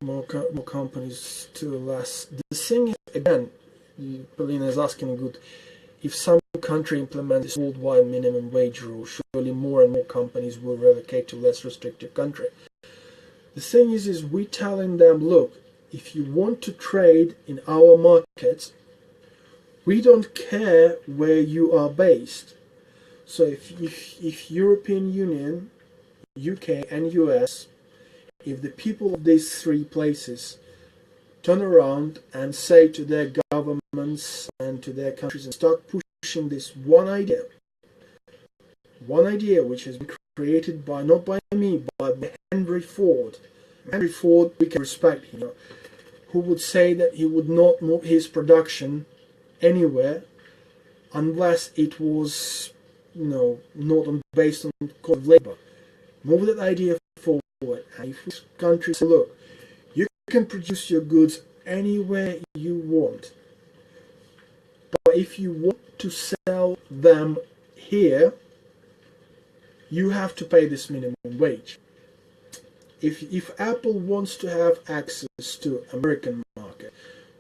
more companies to less. The thing is, again, Polina is asking good. If some country implements this worldwide minimum wage rule, surely more and more companies will relocate to less restrictive country. The thing is we're telling them, look, if you want to trade in our markets, we don't care where you are based. So if European Union, UK and US, if the people of these three places turn around and say to their governments and to their countries and start pushing this one idea which has been created by, not by me, but by Henry Ford. Henry Ford, we can respect him, who would say that he would not move his production anywhere unless it was, not based on cost of labor. Move that idea forward. And if countries say, look, you can produce your goods anywhere you want, but if you want to sell them here, you have to pay this minimum wage. If Apple wants to have access to American market,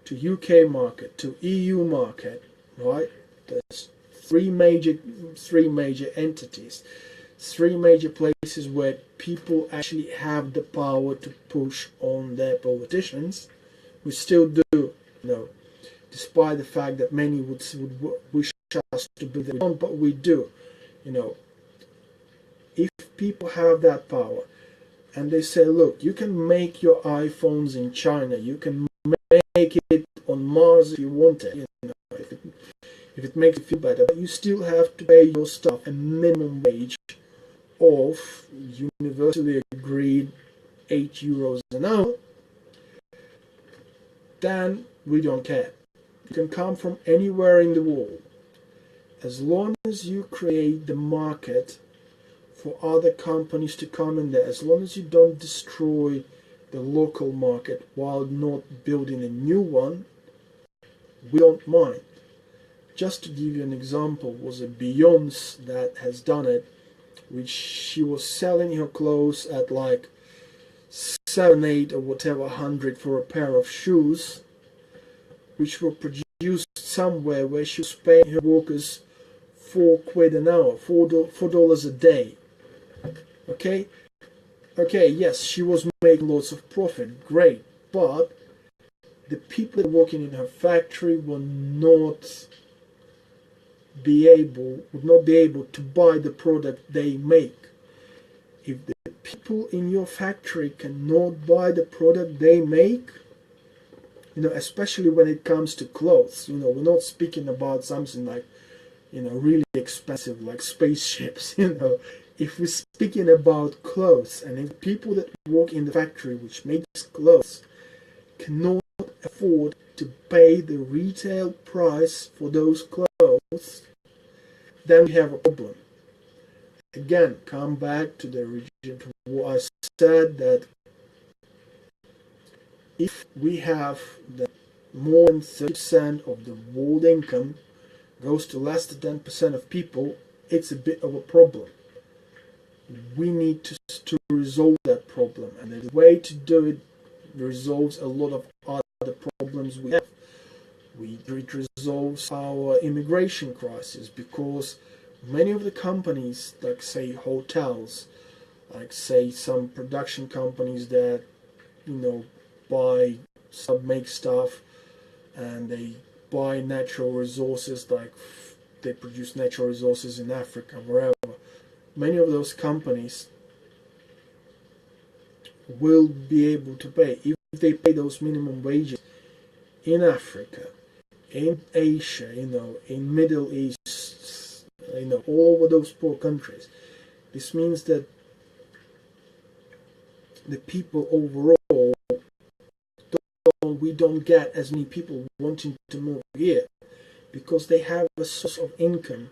to UK market, to EU market, right? There's three major entities, three major places where people actually have the power to push on their politicians. We still do, despite the fact that many would wish us to believe that we don't, but we do. If people have that power and they say, look, you can make your iPhones in China, you can make it on Mars if you want it, if it makes you feel better, but you still have to pay your staff a minimum wage of universally agreed €8 an hour, then we don't care. You can come from anywhere in the world. As long as you create the market for other companies to come in there, as long as you don't destroy the local market while not building a new one, we don't mind. Just to give you an example, was a Beyonce that has done it, which she was selling her clothes at like 7, 8 or whatever 100 for a pair of shoes, which were produced somewhere where she was paying her workers £4 an hour, $4 a day. Okay, yes, she was making lots of profit, great, but the people that were working in her factory would not be able to buy the product they make. If the people in your factory cannot buy the product they make, especially when it comes to clothes, we're not speaking about something like, really expensive like spaceships, If we're speaking about clothes, and if people that work in the factory which makes clothes cannot afford to pay the retail price for those clothes, then we have a problem. Again, come back to the origin to what I said, that if we have that more than 30% of the world income goes to less than 10% of people, it's a bit of a problem. We need to resolve that problem, and the way to do it resolves a lot of other problems we have. It resolves our immigration crisis, because many of the companies, like say hotels, like say some production companies that make stuff, and they buy natural resources, like they produce natural resources in Africa, wherever. Many of those companies will be able to pay, if they pay those minimum wages in Africa, in Asia, in Middle East, all over those poor countries. This means that the people overall, we don't get as many people wanting to move here, because they have a source of income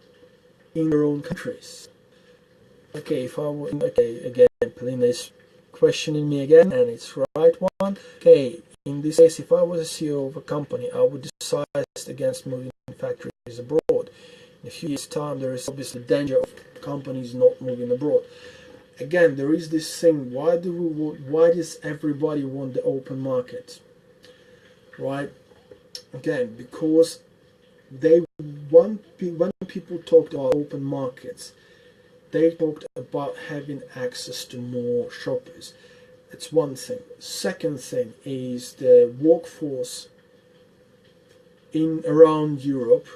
in their own countries. Okay, again, Polina is questioning me again, and it's the right one. Okay, in this case, if I was a CEO of a company, I would decide against moving factories abroad. In a few years' time, there is obviously danger of companies not moving abroad. again, there is this thing, why does everybody want the open market? Right? Again, because when people talked about open markets, they talked about having access to more shoppers. It's one thing. Second thing is the workforce in around Europe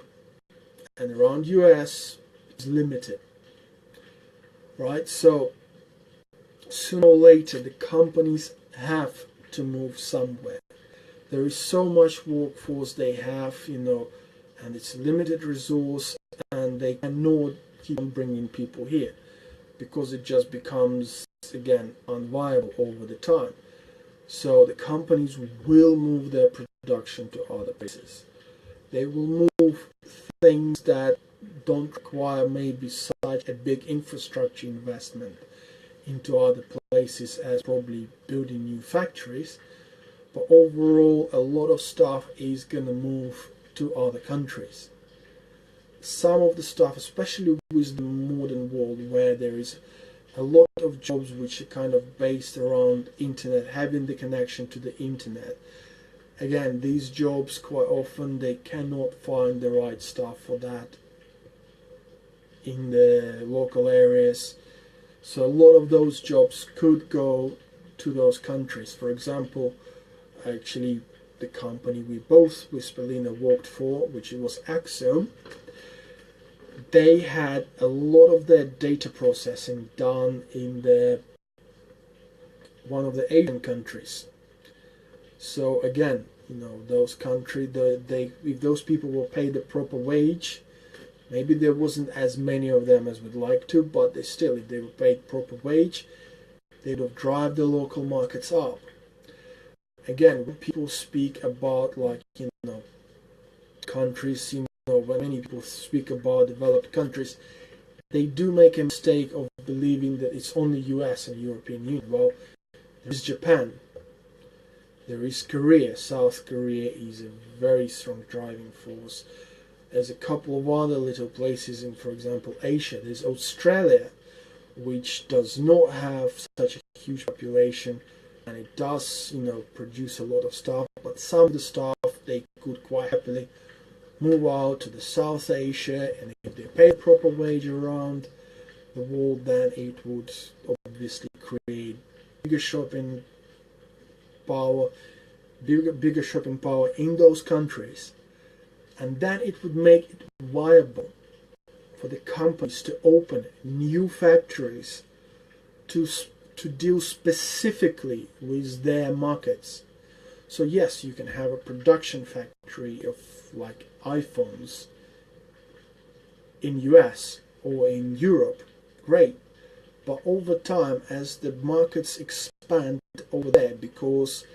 and around US is limited. Right? So sooner or later the companies have to move somewhere. There is so much workforce they have, and it's limited resource, and they cannot keep on bringing people here because it just becomes, again, unviable over the time. So the companies will move their production to other places. They will move things that don't require maybe such a big infrastructure investment into other places as probably building new factories. But overall, a lot of stuff is going to move to other countries. Some of the stuff, especially with the modern world where there is a lot of jobs which are kind of based around internet, having the connection to the internet. Again, these jobs quite often they cannot find the right staff for that in the local areas. So a lot of those jobs could go to those countries. For example, actually the company we both with Spelina worked for, which was Axiom, they had a lot of their data processing done in one of the Asian countries. So again, those countries, if those people were paid the proper wage, maybe there wasn't as many of them as we'd like to, but if they were paid proper wage, they would have drive the local markets up. Again, when people speak about countries, when many people speak about developed countries, they do make a mistake of believing that it's only US and European Union. Well, there is Japan, there is Korea. South Korea is a very strong driving force. There's a couple of other little places in, for example, Asia. There's Australia, which does not have such a huge population, and it does, produce a lot of stuff, but some of the stuff they could quite happily move out to the South Asia, and if they pay a proper wage around the world, then it would obviously create bigger shopping power in those countries, and then it would make it viable for the companies to open new factories to deal specifically with their markets. So yes, you can have a production factory of like iPhones in US or in Europe, great. But over time, as the markets expand over there, because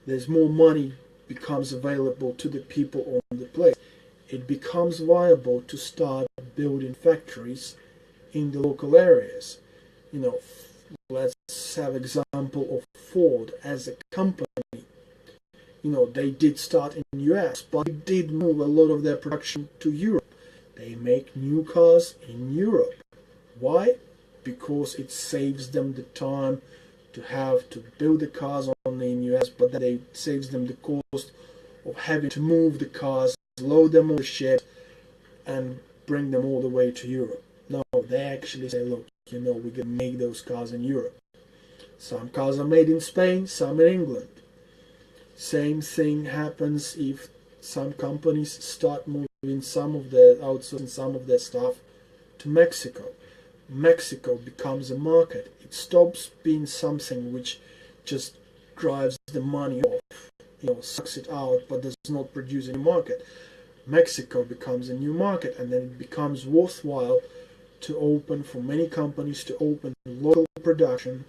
there's more money becomes available to the people on the place, it becomes viable to start building factories in the local areas. Let's have example of Ford as a company. They did start in the US, but they did move a lot of their production to Europe. They make new cars in Europe. Why? Because it saves them the time to have to build the cars only in US, but then it saves them the cost of having to move the cars, load them on the ship, and bring them all the way to Europe. No, they actually say, look, we can make those cars in Europe. Some cars are made in Spain, some in England. Same thing happens if some companies start moving outsourcing some of their stuff to Mexico. Mexico becomes a market. It stops being something which just drives the money off, sucks it out, but does not produce any market. Mexico becomes a new market, and then it becomes worthwhile for many companies to open local production,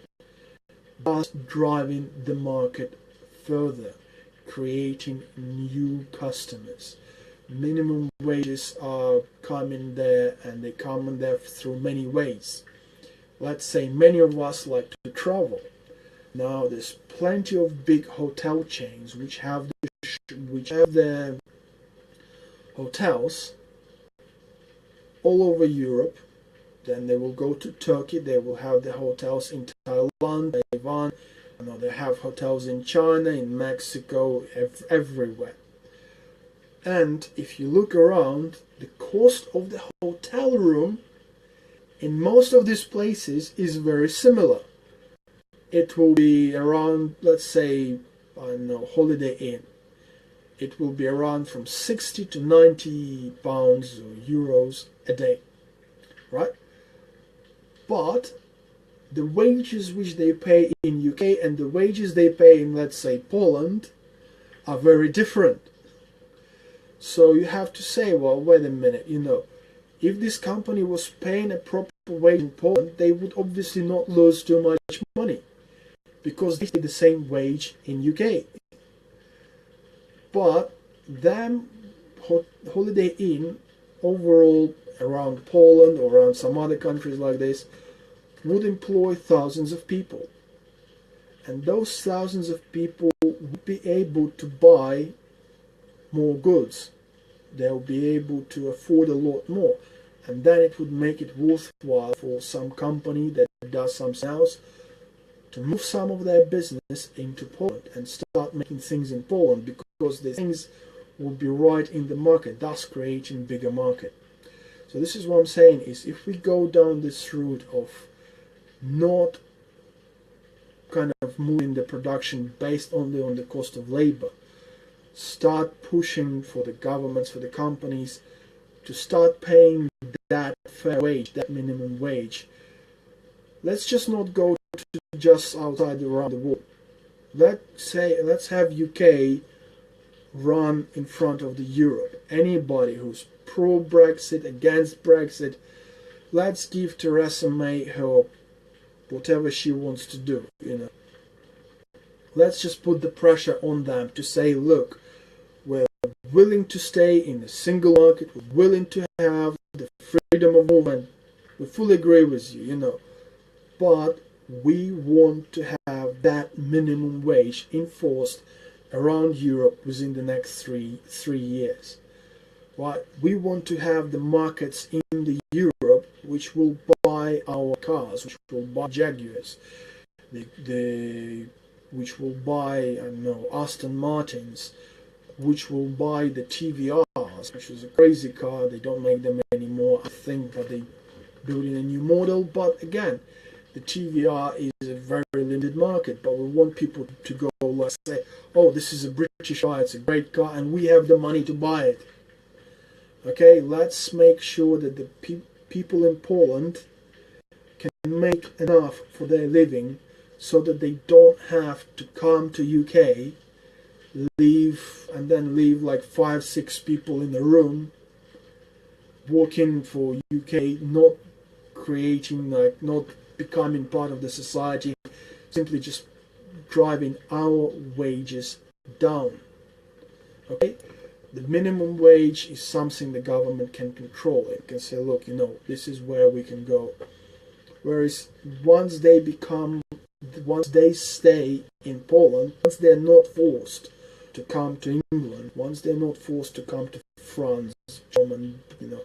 thus driving the market further, creating new customers. Minimum wages are coming there, and they come in there through many ways. Let's say many of us like to travel. Now there's plenty of big hotel chains which have their hotels all over Europe, Then they will go to Turkey. They will have the hotels in Thailand, Taiwan. You know, they have hotels in China, in Mexico, everywhere. And if you look around, the cost of the hotel room in most of these places is very similar. It will be around, let's say, I don't know, Holiday Inn. It will be around from 60 to 90 pounds or euros a day, right? But the wages which they pay in UK and the wages they pay in, let's say, Poland are very different. So you have to say, well, wait a minute, you know, if this company was paying a proper wage in Poland, they would obviously not lose too much money because they pay the same wage in UK. But them Holiday Inn overall around Poland or around some other countries like this would employ thousands of people. And those thousands of people would be able to buy more goods. They'll be able to afford a lot more. And then it would make it worthwhile for some company that does something else to move some of their business into Poland and start making things in Poland, because the things will be right in the market, thus creating bigger market. So this is what I'm saying is, if we go down this route of not kind of moving the production based only on the cost of labor, start pushing for the governments, for the companies to start paying that fair wage, that minimum wage. Let's just not go to just outside around the world. Let's have UK run in front of the Europe. Anybody who's pro-Brexit, against Brexit, let's give Theresa May her whatever she wants to do, you know. Let's just put the pressure on them to say, look, we're willing to stay in a single market, we're willing to have the freedom of movement. We fully agree with you, you know. But we want to have that minimum wage enforced around Europe within the next three years. Right? We want to have the markets in the Europe which will buy our cars, which will buy Jaguars, which will buy, I don't know, Aston Martins, which will buy the TVRs, which is a crazy car. They don't make them anymore. I think that they building a new model, but again, the TVR is a very limited market. But we want people to go, let's say, oh, this is a British car, it's a great car, and we have the money to buy it. Okay, let's make sure that the people in Poland can make enough for their living so that they don't have to come to UK, leave, and then leave like 5-6 people in the room working for UK, not creating, like, not becoming part of the society, simply just driving our wages down. Okay? The minimum wage is something the government can control. It can say, look, you know, this is where we can go. Whereas once they stay in Poland, once they're not forced to come to England, once they're not forced to come to France, Germany, you know,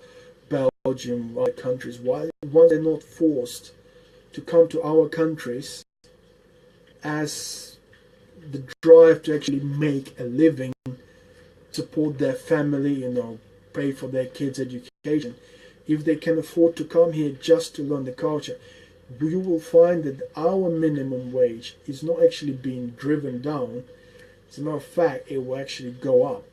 Belgium, other countries, once they're not forced to come to our countries as the drive to actually make a living, support their family, you know, pay for their kids' education. If they can afford to come here just to learn the culture, you will find that our minimum wage is not actually being driven down. As a matter of fact, it will actually go up.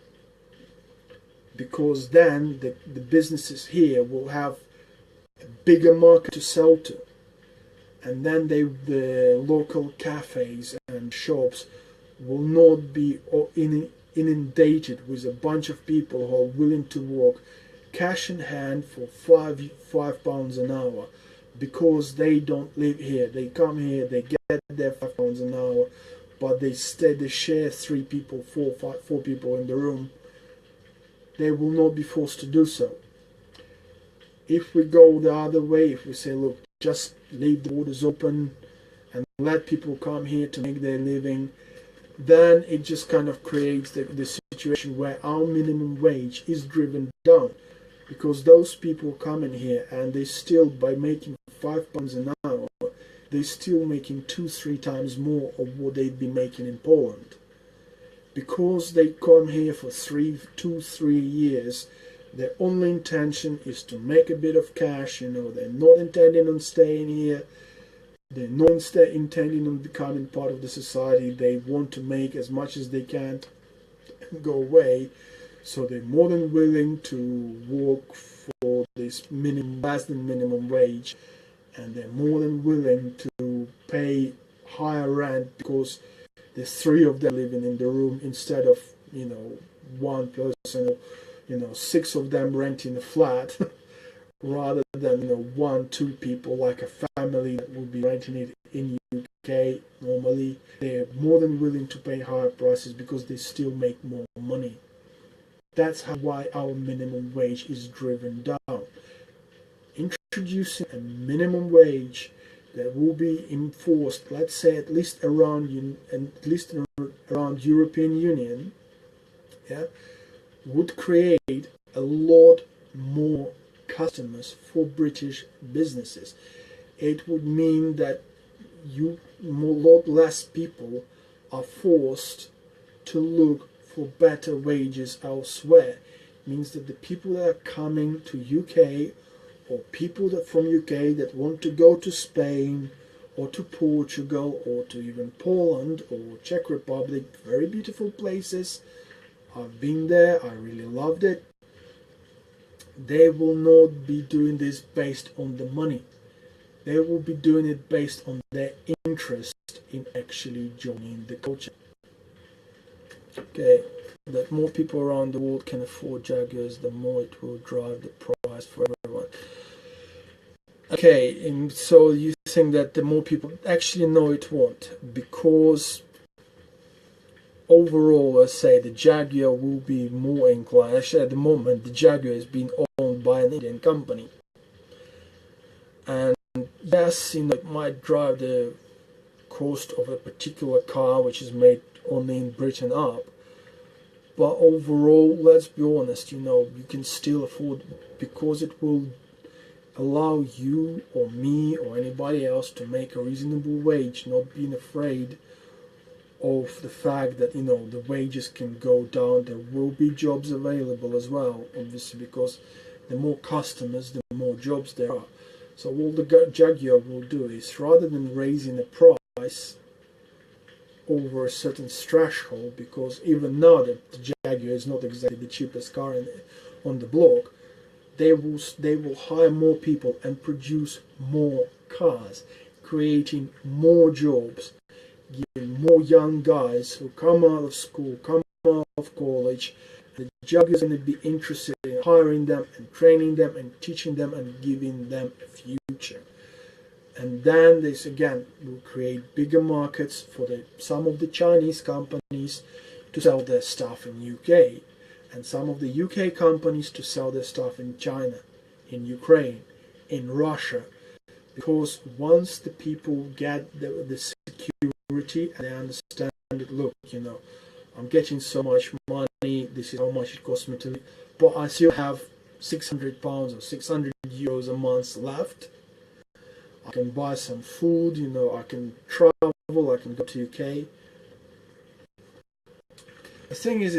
Because then the businesses here will have a bigger market to sell to. And then the local cafes and shops will not be inundated with a bunch of people who are willing to work cash in hand for £5 an hour, because they don't live here. They come here, they get their £5 an hour, but they share 3 people, 4 people in the room. They will not be forced to do so. If we go the other way, if we say, look, just leave the borders open and let people come here to make their living, then it just kind of creates the situation where our minimum wage is driven down. because those people come in here and they still, by making £5 an hour, they're still making 2-3 times more of what they'd be making in Poland. Because they come here for 2-3 years, their only intention is to make a bit of cash. They're not intending on staying here. They're not intending on becoming part of the society. They want to make as much as they can and go away. So they're more than willing to work for this less than minimum wage, and they're more than willing to pay higher rent because there's three of them living in the room instead of one person, 6 of them renting a flat, rather than 1-2 people like a family that would be renting it in UK. Normally they're more than willing to pay higher prices because they still make more money. That's why our minimum wage is driven down. Introducing a minimum wage that will be enforced, let's say at least around European Union, yeah, would create a lot more customers for British businesses. It would mean that a lot less people are forced to look for better wages elsewhere. It means that the people that are coming to UK, or people that from UK that want to go to Spain or to Portugal or to even Poland or Czech Republic, very beautiful places. I've been there, I really loved it. They will not be doing this based on the money. They will be doing it based on their interest in actually joining the culture. Okay, that more people around the world can afford Jaguars, the more it will drive the price for everyone. Okay, and so you think that the more people actually, no, it won't, because overall, let's say the Jaguar will be more inclined. Actually, at the moment, the Jaguar is being owned by an Indian company, and yes, it might drive the cost of a particular car which is made only in Britain up. But overall, let's be honest, you can still afford, because it will allow you or me or anybody else to make a reasonable wage, not being afraid of the fact that the wages can go down. There will be jobs available as well, obviously, because the more customers, the more jobs there are. So all the Jaguar will do is, rather than raising the price over a certain threshold, because even now the Jaguar is not exactly the cheapest car on the block, they will hire more people and produce more cars, creating more jobs, giving more young guys who come out of school, come out of college. The Jaguar is going to be interested in hiring them and training them and teaching them and giving them a future. And then this again will create bigger markets for some of the Chinese companies to sell their stuff in UK, and some of the UK companies to sell their stuff in China, in Ukraine, in Russia. Because once the people get the security and they understand it, look, I'm getting so much money, this is how much it costs me to live, but I still have £600 or €600 a month left. I can buy some food, I can travel, I can go to UK. The thing is